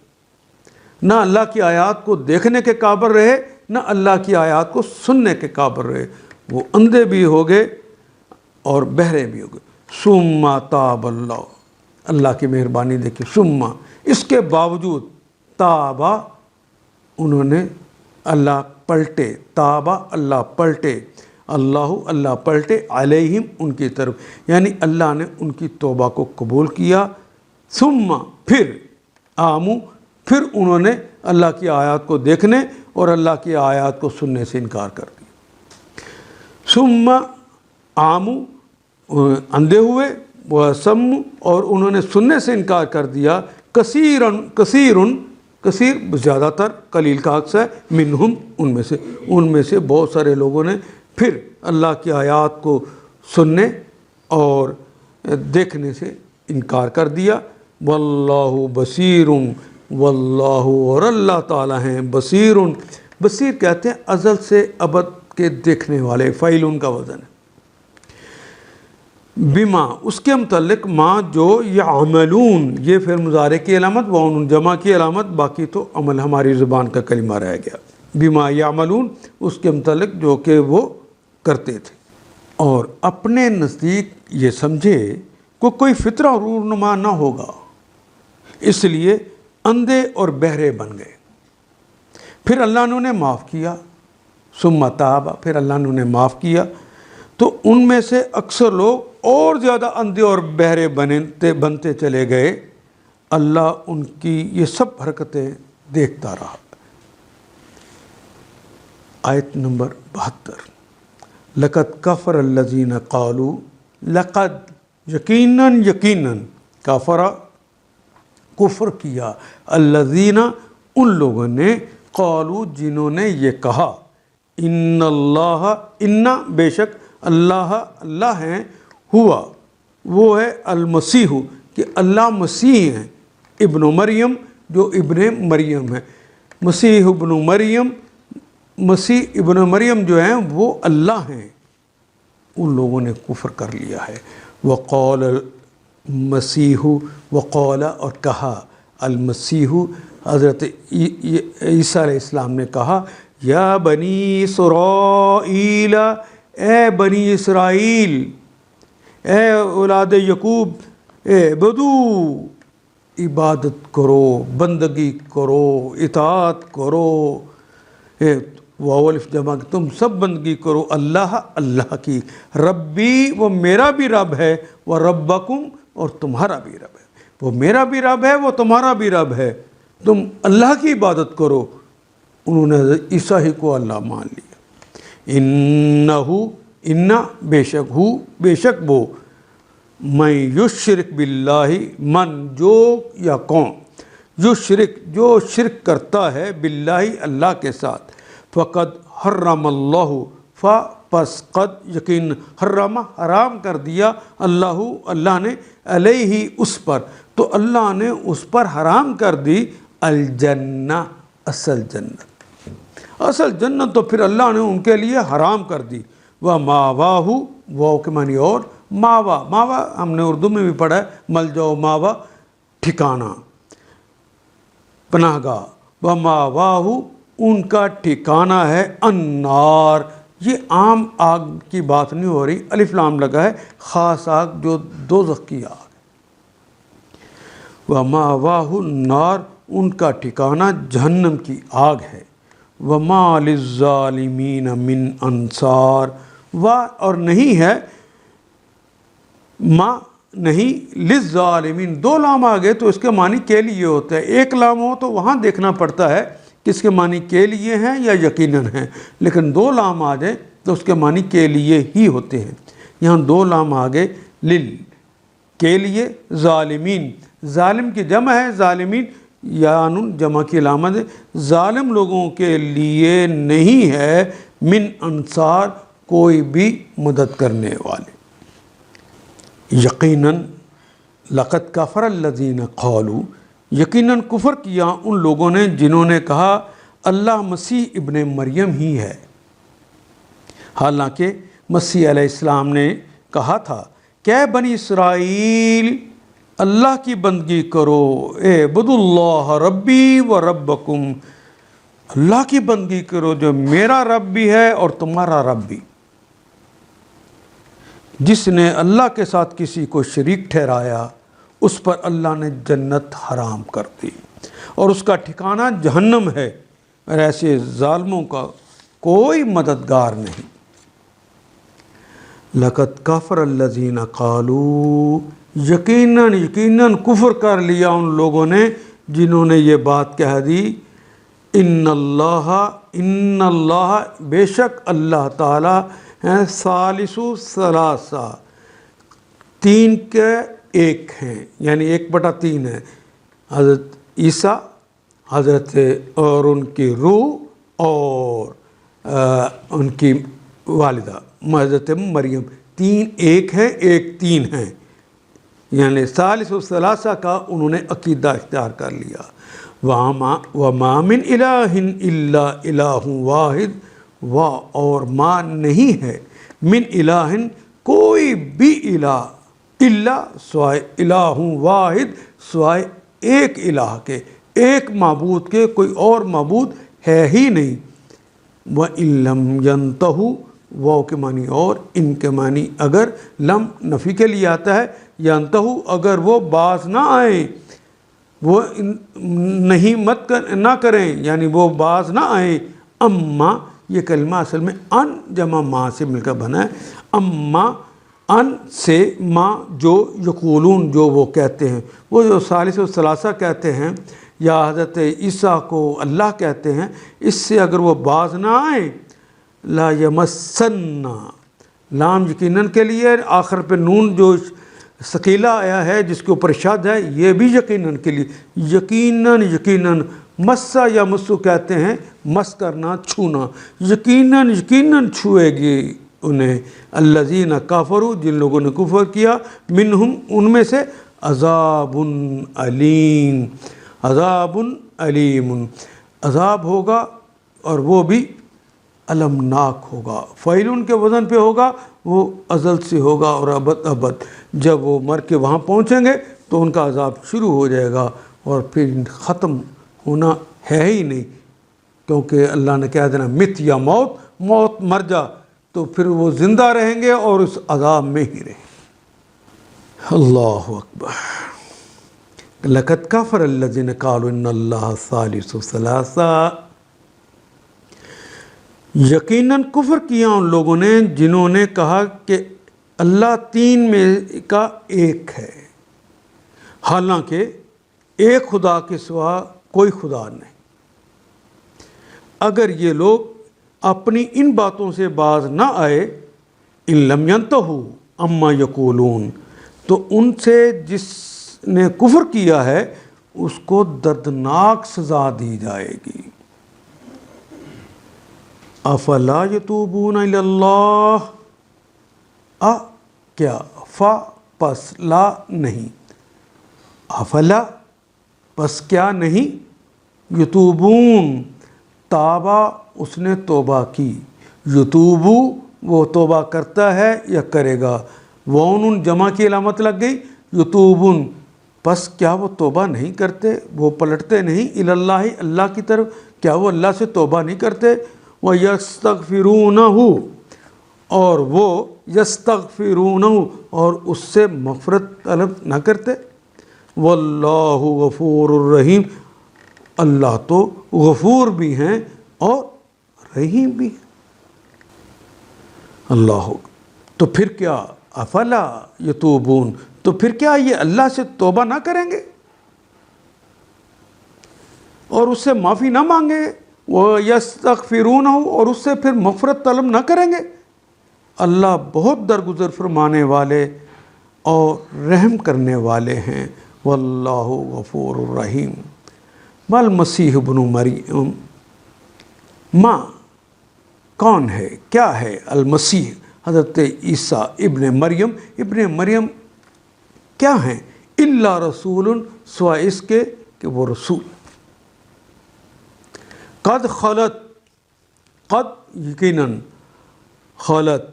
نہ اللہ کی آیات کو دیکھنے کے قابل رہے نہ اللہ کی آیات کو سننے کے قابل رہے، وہ اندھے بھی ہو گئے اور بہرے بھی ہو گئے۔ ثم تاب اللہ، اللہ کی مہربانی دیکھیے، ثم اس کے باوجود تابا انہوں نے اللہ پلٹے، تابا اللہ پلٹے، اللہ پلٹے علیہم ان کی طرف، یعنی اللہ نے ان کی توبہ کو قبول کیا، ثم پھر آمو پھر انہوں نے اللہ کی آیات کو دیکھنے اور اللہ کی آیات کو سننے سے انکار کر دیا، ثم آمو اندھے ہوئے، وسم اور انہوں نے سننے سے انکار کر دیا، کثیر زیادہ تر، قلیل کا عکس ہے، منہم ان میں سے بہت سارے لوگوں نے پھر اللہ کی آیات کو سننے اور دیکھنے سے انکار کر دیا۔ واللہ بصیر، واللہ اور اللہ تعالیٰ ہیں، بصیر کہتے ہیں ازل سے ابد کے دیکھنے والے، فعیل ان کا وزن ہے، بما اس کے متعلق، ما جو یعملون یہ پھر مضارع کی علامت، وعن جمع کی علامت، باقی تو عمل ہماری زبان کا کلمہ رہ گیا، بما یعملون اس کے متعلق جو کہ وہ کرتے تھے، اور اپنے نزدیک یہ سمجھے کہ کوئی فتنہ رونما نہ ہوگا، اس لیے اندھے اور بہرے بن گئے، پھر اللہ نے انہیں معاف کیا، ثم تاب پھر اللہ نے انہیں معاف کیا، تو ان میں سے اکثر لوگ اور زیادہ اندھے اور بہرے بنتے چلے گئے، اللہ ان کی یہ سب حرکتیں دیکھتا رہا۔ آیت نمبر 72، لقد کفر الذین قالوا، لقد یقیناً کفر کفر کیا، الذین ان لوگوں نے، قالوا جنہوں نے یہ کہا، ان اللہ بے شک اللہ ہیں، ہوا وہ ہے، المسیح کہ اللہ مسیح ہیں، ابن مریم جو ابن مریم ہے، مسیح ابن مریم جو ہیں وہ اللہ ہیں، ان لوگوں نے کفر کر لیا ہے۔ وقال المسیح، وقال اور کہا، المسیح حضرت عیسیٰ علیہ السلام نے کہا، یا بنی اسرائیل اے بنی اسرائیل، اے اولاد یعقوب، اعبدو عبادت کرو، بندگی کرو، اطاعت کرو، واو الف جمع تم سب بندگی کرو اللہ کی، ربی وہ میرا بھی رب ہے، وہ ربکم اور تمہارا بھی رب ہے، وہ میرا بھی رب ہے وہ تمہارا بھی رب ہے، تم اللہ کی عبادت کرو۔ انہوں نے عیسیٰ ہی کو اللہ مان لیا۔ بے شک وہ، من یشرک باللہ من جو یا کون، یشرک جو شرک کرتا ہے، باللہ اللہ کے ساتھ، فقد حرم اللہ پس قد یقین، حرم حرام کر دیا، اللہ نے، علیہ اس پر، تو اللہ نے اس پر حرام کر دی، الجنہ اصل جنت تو پھر اللہ نے ان کے لیے حرام کر دی، وَمَاوَاهُ واو کے معنی اور، ماوا ہم نے اردو میں بھی پڑھا ہے، ملجا و ماوا ٹھکانہ، پناہ گاہ، وَمَاوَاهُ ان کا ٹھکانہ ہے، النار، یہ عام آگ کی بات نہیں ہو رہی، الف لام لگا ہے، خاص آگ جو دوزخ کی آگ، وَمَاوَاهُ النار ان کا ٹھکانہ جہنم کی آگ ہے، وَمَا لِلظَّالِمِينَ مِنْ أَنصَار اور نہیں ہے ما نہیں للظالمین، دو لام آ گئے تو اس کے معنی کے لیے ہوتا ہے، ایک لام ہو تو وہاں دیکھنا پڑتا ہے کہ اس کے معنی کے لیے ہیں یا یقیناً ہیں، لیکن دو لام آ جائے تو اس کے معنی کے لیے ہی ہوتے ہیں۔ یہاں دو لام آ گئے لل کے لیے، ظالمین ظالم کی جمع ہے، ظالمین یعنی جمع کی علامت ہے، ظالم لوگوں کے لیے نہیں ہے من انصار کوئی بھی مدد کرنے والے۔ یقیناً لقد کفر الذین قالوا، یقیناً کفر کیا ان لوگوں نے جنہوں نے کہا اللہ مسیح ابن مریم ہی ہے، حالانکہ مسیح علیہ السلام نے کہا تھا کہ بنی اسرائیل اللہ کی بندگی کرو، اعبدوا اللہ ربی و ربکم، اللہ کی بندگی کرو جو میرا رب بھی ہے اور تمہارا رب بھی۔ جس نے اللہ کے ساتھ کسی کو شریک ٹھہرایا اس پر اللہ نے جنت حرام کر دی اور اس کا ٹھکانہ جہنم ہے، اور ایسے ظالموں کا کوئی مددگار نہیں۔ لقد کفر الذین قالوا، یقیناً کفر کر لیا ان لوگوں نے جنہوں نے یہ بات کہہ دی، ان اللہ بے شک اللہ تعالی ہیں ثالث ثلاثہ، تین کے ایک ہیں، یعنی 1/3 ہے، حضرت عیسیٰ، حضرت اور ان کی روح اور ان کی والدہ حضرت مریم، تین ایک ہے، ایک تین ہے، یعنی ثالث ثلاثہ کا انہوں نے عقیدہ اختیار کر لیا۔ وَمَا مِنْ إِلَٰهٍ إِلَّا إِلَٰهٌ وَاحِدٌ، اور ما نہیں ہے من الہ کوئی بھی الہ، الا سوائے الہ واحد، سوائے ایک الہ کے، ایک معبود کے، کوئی اور معبود ہے ہی نہیں۔ وَإِن لَّمْ يَنْتَهُوا، واو کے معنی اور، ان کے معنی اگر، لم نفی کے لیے آتا ہے، يَنْتَهُوا اگر وہ باز نہ آئیں، وہ نہیں نہ کریں، یعنی وہ باز نہ آئیں، اما یہ کلمہ اصل میں ان جمع ما سے مل کر بنا ہے، اما ان سے ما جو یقولون جو وہ کہتے ہیں، وہ جو ثالث و ثلاثہ کہتے ہیں یا حضرت عیسیٰ کو اللہ کہتے ہیں، اس سے اگر وہ باز نہ آئیں، لا یمسن، لام یقیناً کے لیے، آخر پہ نون جو ثقیلہ آیا ہے جس کے اوپر شد ہے، یہ بھی یقیناً کے لیے، یقیناً مسا یا مسو کہتے ہیں مس کرنا، چھونا، یقیناً چھوئے گی انہیں، الذین کفروا جن لوگوں نے کفر کیا، منہم ان میں سے، عذاب علیم، عذاب علیم، عذاب ہوگا اور وہ بھی المناک ہوگا، فعیلن کے وزن پہ ہوگا، وہ ازل سے ہوگا اور ابد، جب وہ مر کے وہاں پہنچیں گے تو ان کا عذاب شروع ہو جائے گا اور پھر ختم ہونا ہے ہی نہیں، کیونکہ اللہ نے کہہ دینا مت یا موت مر جا، تو پھر وہ زندہ رہیں گے اور اس عذاب میں ہی رہیں گے۔ اللہ اکبر۔ لقد کفر الذین قالوا ان اللہ ثالث ثلاثہ، یقیناً کفر کیا ان لوگوں نے جنہوں نے کہا کہ اللہ تین میں کا ایک ہے، حالانکہ ایک خدا کے سوا کوئی خدا نہیں۔ اگر یہ لوگ اپنی ان باتوں سے باز نہ آئے، ان لم ینتہوا اما یقولون، تو ان سے جس نے کفر کیا ہے اس کو دردناک سزا دی جائے گی۔ افلا یتوبون الی اللہ، کیا فا پس لا نہیں، افلا پس کیا نہیں، یتوبون تابا اس نے توبہ کی، یتوبو وہ توبہ کرتا ہے یا کرے گا، وون جمع کی علامت لگ گئی، یتوبون پس کیا وہ توبہ نہیں کرتے، وہ پلٹتے نہیں، اللہ اللہ کی طرف، کیا وہ اللہ سے توبہ نہیں کرتے، وَيَسْتَغْفِرُونَهُ اور وہ یستغفرونہ اور اس سے مغفرت طلب نہ کرتے، واللہ غفور الرحیم اللہ تو غفور بھی ہیں اور رحیم بھی ہیں۔ اللہ تو پھر کیا افلا یتوبون، تو پھر کیا یہ اللہ سے توبہ نہ کریں گے اور اس سے معافی نہ مانگیں گے؟ وَيَسْتَغْفِرُونَ، اور اس سے پھر مغفرت طلب نہ کریں گے؟ اللہ بہت درگزر فرمانے والے اور رحم کرنے والے ہیں۔ واللہ غفور الرحیم۔ مال مسیح ابن مریم، ماں کون ہے، کیا ہے المسیح حضرت عیسیٰ ابن مریم، ابن مریم کیا ہیں؟ الا رسول، سوائے اس کے کہ وہ رسول، قد خلت، قد یقیناً، خلت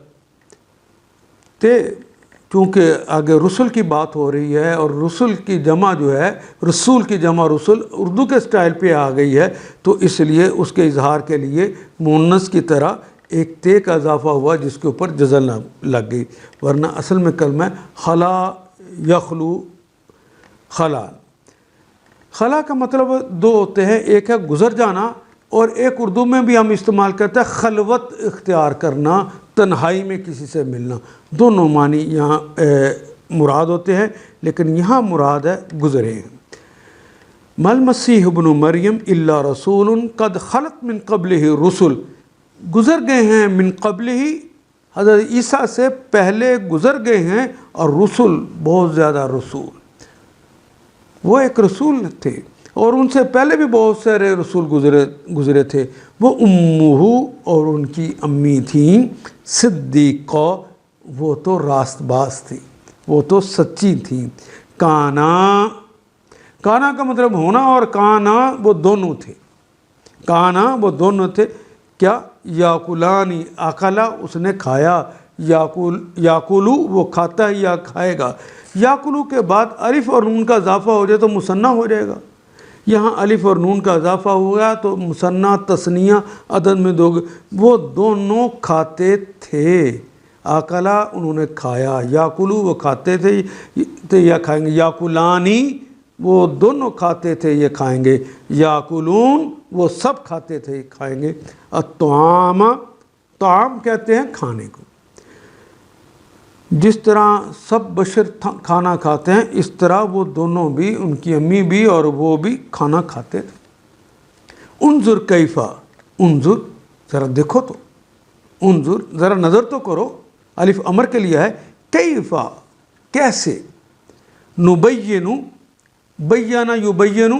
تے، چونکہ آگے رسول کی بات ہو رہی ہے اور رسول کی جمع جو ہے، رسول کی جمع رسول اردو کے سٹائل پہ آ گئی ہے، تو اس لیے اس کے اظہار کے لیے مؤنث کی طرح ایک تے کا اضافہ ہوا جس کے اوپر جزل لگ گئی، ورنہ اصل میں کلمہ خلا یخلو، خلا، خلا کا مطلب دو ہوتے ہیں، ایک ہے گزر جانا، اور ایک اردو میں بھی ہم استعمال کرتے ہیں خلوت اختیار کرنا، تنہائی میں کسی سے ملنا، دونوں معنی یہاں مراد ہوتے ہیں، لیکن یہاں مراد ہے گزرے ہیں۔ مل مسیح ابن مریم الا رسول قد خلت من قبلہ رسل، گزر گئے ہیں من قبلہ، حضرت عیسیٰ سے پہلے گزر گئے ہیں، اور رسول بہت زیادہ رسول، وہ ایک رسول تھے، اور ان سے پہلے بھی بہت سارے رسول گزرے تھے۔ وہ امہ، اور ان کی امی تھیں صدیقہ، وہ تو راست باز تھی، وہ تو سچی تھیں۔ کانا، کانا کا مطلب ہونا، اور کانا وہ دونوں تھے، کانا وہ دونوں تھے، کیا؟ یاکلانی، اکلا اس نے کھایا، یاکلو وہ کھاتا ہے یا کھائے گا، یاکلو کے بعد الف اور نون کا اضافہ ہو جائے تو مثنیٰ ہو جائے گا، یہاں الف اور نون کا اضافہ ہوا تو مثنیٰ تثنیہ عدد میں دو گے، وہ دونوں کھاتے تھے، اکلا انہوں نے کھایا، یاکلو وہ کھاتے تھے یا کھائیں گے، یاکلانی وہ دونوں کھاتے تھے یہ کھائیں گے، یاکلون وہ سب کھاتے تھے کھائیں گے، الطعام، طعام کہتے ہیں کھانے کو، جس طرح سب بشر کھانا کھاتے ہیں اس طرح وہ دونوں بھی، ان کی امی بھی اور وہ بھی کھانا کھاتے تھے۔ انظر کیفا، انظر ذرا دیکھو تو، انظر ذرا نظر تو کرو، الف امر کے لیے ہے، کیفا کیسے، نبینو، بینا یبینو،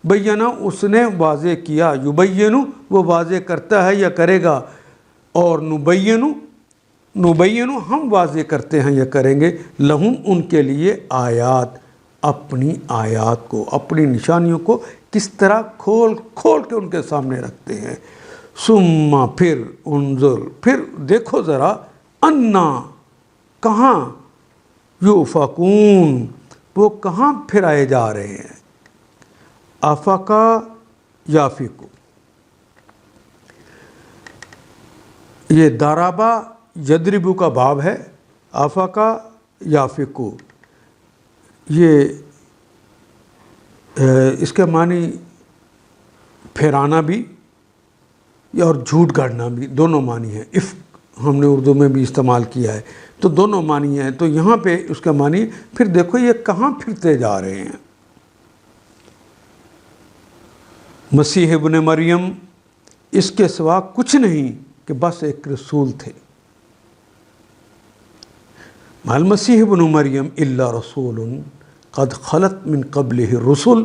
بینا اس نے واضح کیا، یبینو وہ واضح کرتا ہے یا کرے گا، اور نبینو، نبینو ہم واضح کرتے ہیں یا کریں گے، لہم ان کے لیے آیات، اپنی آیات کو، اپنی نشانیوں کو کس طرح کھول کھول کے ان کے سامنے رکھتے ہیں۔ ثم پھر، انظر پھر دیکھو ذرا، انا کہاں، یؤفکون وہ کہاں پھرائے جا رہے ہیں، افقا یافکو، یہ دارابا یدربو کا باب ہے، افقا یافکو، یہ اس کے معنی پھیرانا بھی اور جھوٹ گاڑنا بھی، دونوں معنی ہیں، افق ہم نے اردو میں بھی استعمال کیا ہے، تو دونوں معنی ہیں، تو یہاں پہ اس کا معنی پھر دیکھو یہ کہاں پھرتے جا رہے ہیں۔ مسیح ابن مریم اس کے سوا کچھ نہیں کہ بس ایک رسول تھے، مال مسیح ابن مریم الا رسول قد خلت من قبلہ الرسل،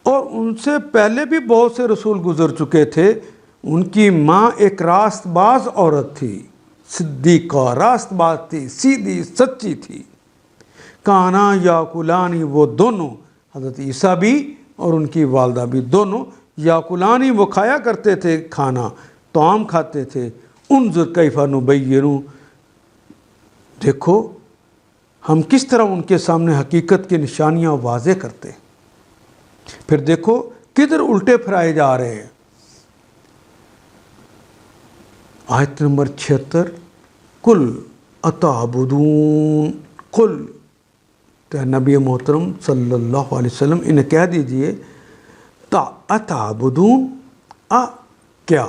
اور ان سے پہلے بھی بہت سے رسول گزر چکے تھے، ان کی ماں ایک راست باز عورت تھی، صدیقہ راست باز تھی، سیدھی سچی تھی، کانا یاکلانی وہ دونوں، حضرت عیسیٰ بھی اور ان کی والدہ بھی دونوں، یاکلانی وہ کھایا کرتے تھے کھانا، طعام کھاتے تھے، انظر کیف نبین دیکھو ہم کس طرح ان کے سامنے حقیقت کی نشانیاں واضح کرتے ہیں، پھر دیکھو کدھر الٹے پھرائے جا رہے ہیں۔ آیت نمبر 76، کل اتعبدون، کل کہ نبی محترم صلی اللہ علیہ وسلم انہیں کہہ دیجئے، اتعبدون کیا،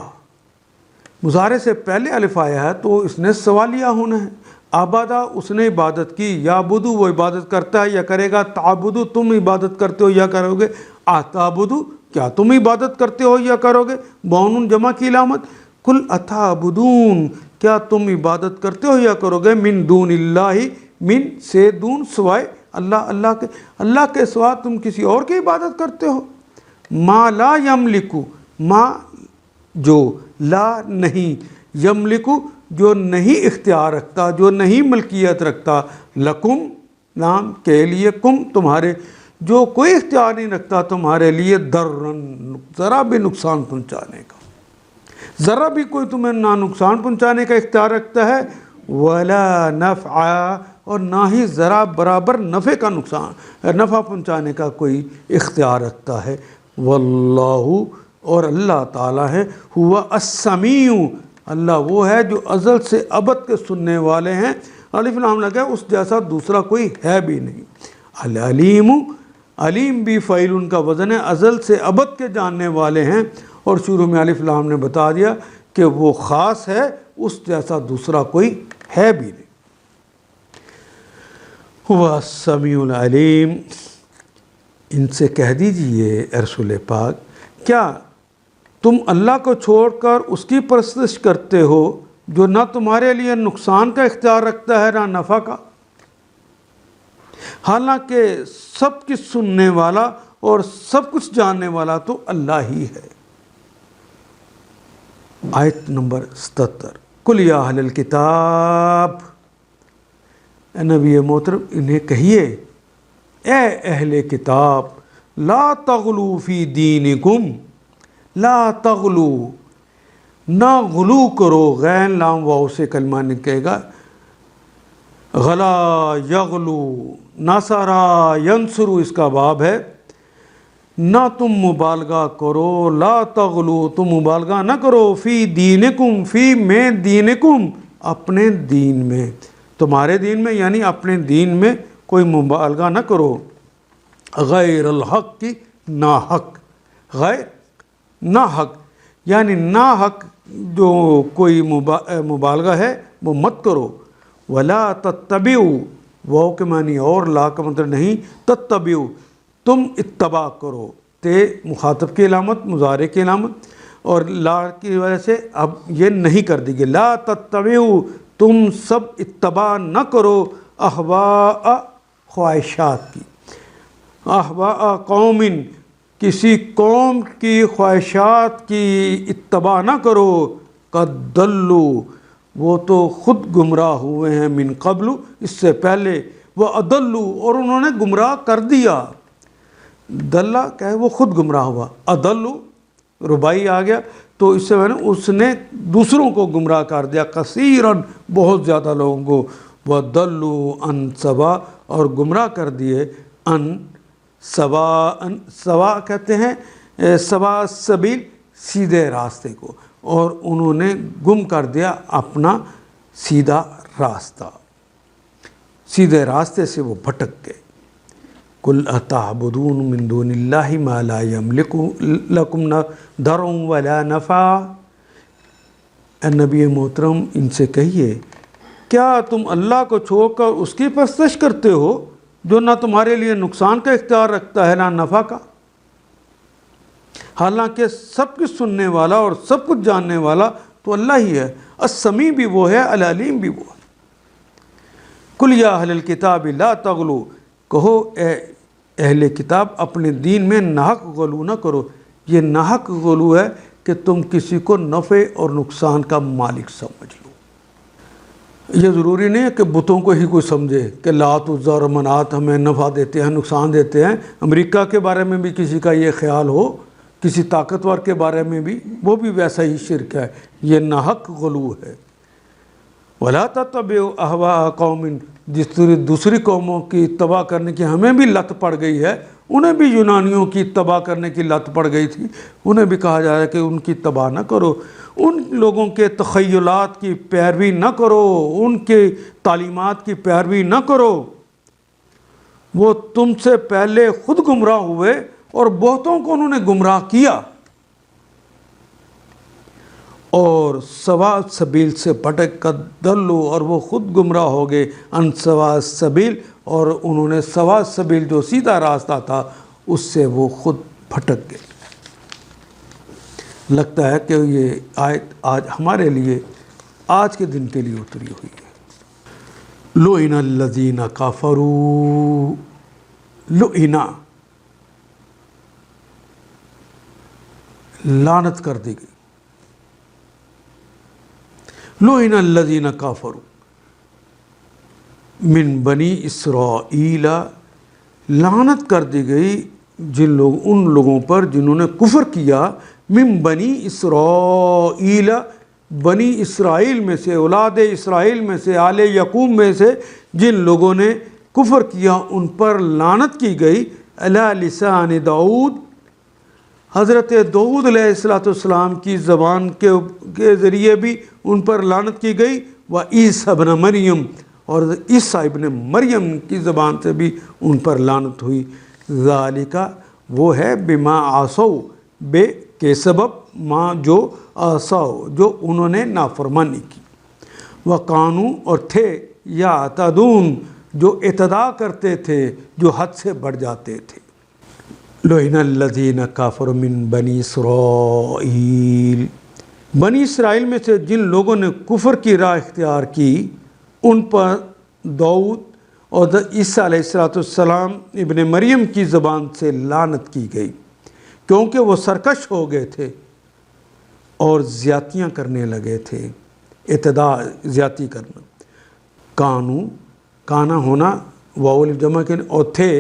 مضارع سے پہلے الف آیا ہے تو اس نے سوالیہ ہونا ہے، عبادہ اس نے عبادت کی، یعبدو وہ عبادت کرتا ہے یا کرے گا، تعبدو تم عبادت کرتے ہو یا کرو گے، اتعبدو کیا تم عبادت کرتے ہو یا کرو گے، بونون جمع کی علامت، کل اتعبدون کیا تم عبادت کرتے ہو یا کرو گے، من دون اللہ من سے دون سوائے اللہ کے سوا تم کسی اور کی عبادت کرتے ہو، ما لا یملکو ما جو لا نہیں، یملکو جو نہیں اختیار رکھتا، جو نہیں ملکیت رکھتا، لکم نام کے لیے، کم تمہارے، جو کوئی اختیار نہیں رکھتا تمہارے لیے، درن ذرا بھی نقصان پہنچانے کا، ذرا بھی کوئی تمہیں نہ نقصان پہنچانے کا اختیار رکھتا ہے، ولا نفع اور نہ ہی ذرا برابر نفع کا نفع پہنچانے کا کوئی اختیار رکھتا ہے، واللہ اور اللہ تعالیٰ ہے، ہوا السمیع اللہ وہ ہے جو ازل سے ابد کے سننے والے ہیں، الف لام لگا اس جیسا دوسرا کوئی ہے بھی نہیں، العلیم علیم بھی فعیل ان کا وزن ہے، ازل سے ابد کے جاننے والے ہیں، اور شروع میں الف لام نے بتا دیا کہ وہ خاص ہے، اس جیسا دوسرا کوئی ہے بھی نہیں، ہوا السمیع العلیم۔ ان سے کہہ دیجئے اے رسول پاک کیا تم اللہ کو چھوڑ کر اس کی پرستش کرتے ہو جو نہ تمہارے لیے نقصان کا اختیار رکھتا ہے نہ نفع کا، حالانکہ سب کچھ سننے والا اور سب کچھ جاننے والا تو اللہ ہی ہے۔ آیت نمبر 77، قل یا اہل الکتاب، اے نبی محترم انہیں کہیے اے اہل کتاب، لا تغلو فی دینکم، لا تغلو نہ غلو کرو، غین لام واو سے کلمہ نکلے گا، غلا یغلو نصرا ینصرو اس کا باب ہے، نہ تم مبالغہ کرو، لا تغلو تم مبالغہ نہ کرو، فی دینکم فی میں دینکم اپنے دین میں، تمہارے دین میں یعنی اپنے دین میں کوئی مبالغہ نہ کرو، غیر الحق کی ناحق، غیر ناحق یعنی ناحق جو کوئی مبالغہ ہے وہ مت کرو، ولا تتبعوا واو کے معنی اور، لا کا مطلب نہیں، تتبعوا تم اتباع کرو، تے مخاطب کی علامت مضارع کی علامت اور لا کی وجہ سے اب یہ نہیں کر دی گئی، لا تتبعوا تم سب اتباع نہ کرو، احواء خواہشات کی، احواء قوم کسی قوم کی خواہشات کی اتباع نہ کرو، قد ضلوا وہ تو خود گمراہ ہوئے ہیں، من قبل اس سے پہلے، وَأَضَلُّوا اور انہوں نے گمراہ کر دیا، دلہ کیا ہے وہ خود گمراہ ہوا، اضلوا ربائی آ گیا تو اس سے میں نے اس نے دوسروں کو گمراہ کر دیا، کثیراً بہت زیادہ لوگوں کو، وَضَلُّوا عَن سَوَاءٍ اور گمراہ کر دیے، عن سواء سوا کہتے ہیں سوا سبیل سیدھے راستے کو، اور انہوں نے گم کر دیا اپنا سیدھا راستہ، سیدھے راستے سے وہ بھٹک گئے، قل اتعبدون من دون اللہ ما لا یملک لکم ضرا ولا نفع، اے نبی محترم ان سے کہیے کیا تم اللہ کو چھوڑ کر اس کی پرستش کرتے ہو جو نہ تمہارے لیے نقصان کا اختیار رکھتا ہے نہ نفع کا، حالانکہ سب کچھ سننے والا اور سب کچھ جاننے والا تو اللہ ہی ہے، السمیع بھی وہ ہے، العلیم بھی وہ ہے۔ قل یا اہل الکتاب لا تغلو کہو اے اہل کتاب اپنے دین میں ناحق غلو نہ کرو، یہ ناحق غلو ہے کہ تم کسی کو نفع اور نقصان کا مالک سمجھ لو، یہ ضروری نہیں ہے کہ بتوں کو ہی کوئی سمجھے کہ لات عزا اور منات ہمیں نفع دیتے ہیں نقصان دیتے ہیں، امریکہ کے بارے میں بھی کسی کا یہ خیال ہو، کسی طاقتور کے بارے میں بھی، وہ بھی ویسا ہی شرک ہے، یہ ناحق غلو ہے۔ وَلَا تَتَّبِعُوا أَهْوَاءَ قَوْمٍ جس طرح دوسری قوموں کی اتباع کرنے کی ہمیں بھی لت پڑ گئی ہے، انہیں بھی یونانیوں کی اتباع کرنے کی لت پڑ گئی تھی، انہیں بھی کہا جا رہا ہے کہ ان کی اتباع نہ کرو، ان لوگوں کے تخیلات کی پیروی نہ کرو، ان کے تعلیمات کی پیروی نہ کرو، وہ تم سے پہلے خود گمراہ ہوئے اور بہتوں کو انہوں نے گمراہ کیا، اور سوا سبیل سے بھٹک کر دلو، اور وہ خود گمراہ ہو گئے، ان سوا سبیل، اور انہوں نے سوا سبیل جو سیدھا راستہ تھا اس سے وہ خود بھٹک گئے۔ لگتا ہے کہ یہ آیت آج ہمارے لیے، آج کے دن کے لیے اتری ہوئی ہے۔ لُعِنَ الَّذِينَ كَفَرُوا، لُعِنَ لعنت کر دی گئی، لُعِنَ الَّذِينَ كَفَرُوا من بنی اسرائیل، لعنت کر دی گئی ان لوگوں پر جنہوں نے کفر کیا، من بنی اسرائیل، بنی اسرائیل میں سے، اولاد اسرائیل میں سے، آل یعقوب میں سے جن لوگوں نے کفر کیا ان پر لعنت کی گئی، علی لسان داؤد، حضرت داؤد علیہ السلام کی زبان کے ذریعے بھی ان پر لعنت کی گئی، و عیسیٰ ابن مریم، اور عیسیٰ ابن مریم کی زبان سے بھی ان پر لعنت ہوئی، ذالک وہ ہے بما عصوا، بے کے سبب، ما جو عصوا جو انہوں نے نافرمانی کی، وقانو اور تھے، یعتدون جو اعتدا کرتے تھے، جو حد سے بڑھ جاتے تھے۔ لعن الذین کفروا من بنی اسرائیل، بنی اسرائیل میں سے جن لوگوں نے کفر کی راہ اختیار کی ان پر داؤد اور عیسیٰ علیہ السلام ابن مریم کی زبان سے لعنت کی گئی، کیونکہ وہ سرکش ہو گئے تھے اور زیادتیاں کرنے لگے تھے، اعتداء زیادتی کرنا۔ کانا ہونا واو جمع کے، اور تھے،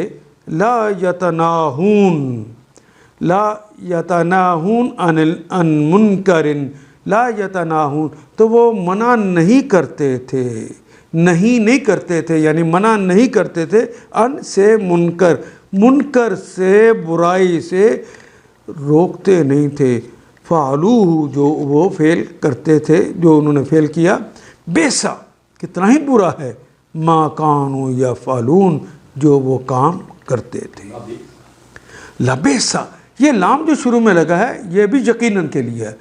لا یتناہون عن منکر، لا یتناہون تو وہ منع نہیں کرتے تھے، نہیں کرتے تھے یعنی منع نہیں کرتے تھے، ان سے منکر سے، برائی سے روکتے نہیں تھے، فعلوہ جو وہ فعل کرتے تھے، جو انہوں نے فعل کیا، بیسا کتنا ہی برا ہے، ما کانوا یفعلون جو وہ کام کرتے تھے۔ لبیسا، یہ لام جو شروع میں لگا ہے یہ بھی یقیناً کے لیے ہے،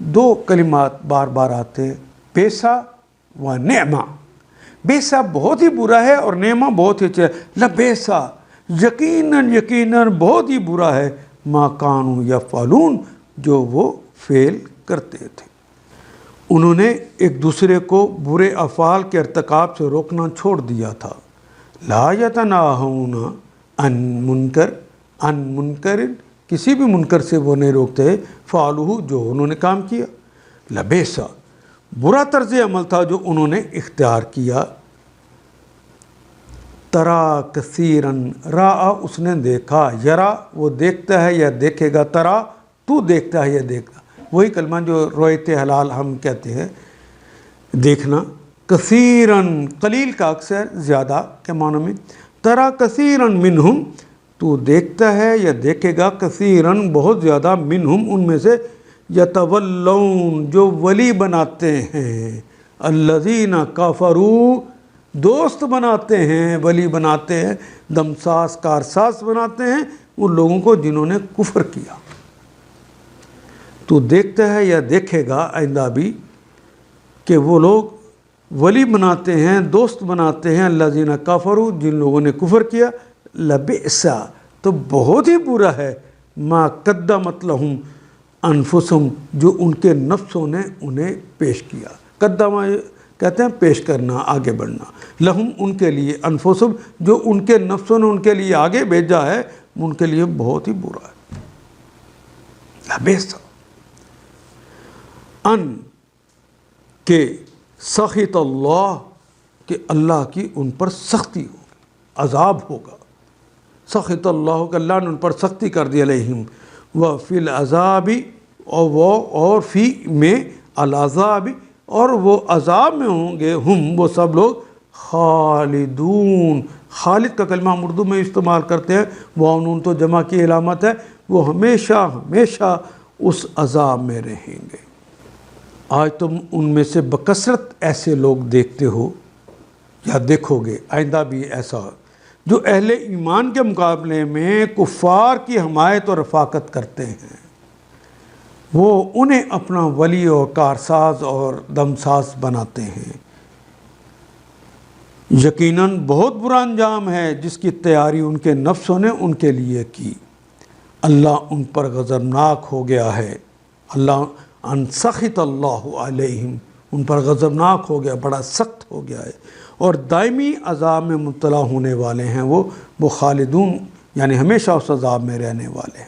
دو کلمات بار بار آتے ہیں، بیسا و نعمہ۔ بیسا بہت ہی برا ہے اور نعمہ بہت ہی اچھا ہے، لبیسا یقیناً بہت ہی برا ہے، ما کانوا یفعلون جو وہ فعل کرتے تھے۔ انہوں نے ایک دوسرے کو برے افعال کے ارتکاب سے روکنا چھوڑ دیا تھا، لا یتناہون عن منکر کسی بھی منکر سے وہ نہیں روکتے، فعلوہ جو انہوں نے کام کیا، لبیسا برا طرز عمل تھا جو انہوں نے اختیار کیا۔ ترا کثیرن، را اس نے دیکھا، یرا وہ دیکھتا ہے یا دیکھے گا، ترا تو دیکھتا ہے یا دیکھتا، وہی کلمہ جو رویت حلال ہم کہتے ہیں، دیکھنا، کثیرن قلیل کا اکثر زیادہ کے معنی میں، ترا کثیرن منہم تو دیکھتا ہے یا دیکھے گا، کثیرن بہت زیادہ، منہم ان میں سے، یتولون جو ولی بناتے ہیں، الذین کفروا دوست بناتے ہیں، ولی بناتے ہیں، دمساس کارساز بناتے ہیں ان لوگوں کو جنہوں نے کفر کیا۔ تو دیکھتا ہے یا دیکھے گا آئندہ بھی کہ وہ لوگ ولی بناتے ہیں، دوست بناتے ہیں، الذین کفروا جن لوگوں نے کفر کیا، لبئسا تو بہت ہی برا ہے، ما قدمت لہم انفسہم جو ان کے نفسوں نے انہیں پیش کیا، قدمہ کہتے ہیں پیش کرنا، آگے بڑھنا، لہم ان کے لیے، انفسہم جو ان کے نفسوں نے ان کے لیے آگے بھیجا ہے، ان کے لیے بہت ہی برا ہے، لبئسا ان کہ سخط اللہ کہ اللہ کی ان پر سختی ہوگی، عذاب ہوگا، سخط اللہ کہ اللہ نے ان پر سختی کر دی، علیہم و فی العذاب اور فی میں العذاب اور وہ عذاب میں ہوں گے، ہم وہ سب لوگ، خالدون، خالد کا کلمہ ہم اردو میں استعمال کرتے ہیں، وہ نون تو جمع کی علامت ہے، وہ ہمیشہ اس عذاب میں رہیں گے۔ آج تم ان میں سے بکثرت ایسے لوگ دیکھتے ہو یا دیکھو گے، آئندہ بھی ایسا ہو، جو اہل ایمان کے مقابلے میں کفار کی حمایت اور رفاقت کرتے ہیں، وہ انہیں اپنا ولی اور کارساز اور دمساز بناتے ہیں۔ یقیناً بہت برا انجام ہے جس کی تیاری ان کے نفسوں نے ان کے لیے کی۔ اللہ ان پر غضبناک ہو گیا ہے، اللہ ان سخط اللہ علیہم، ان پر غضبناک ہو گیا، بڑا سخت ہو گیا ہے، اور دائمی عذاب میں مبتلا ہونے والے ہیں وہ خالدون، یعنی ہمیشہ اس عذاب میں رہنے والے ہیں۔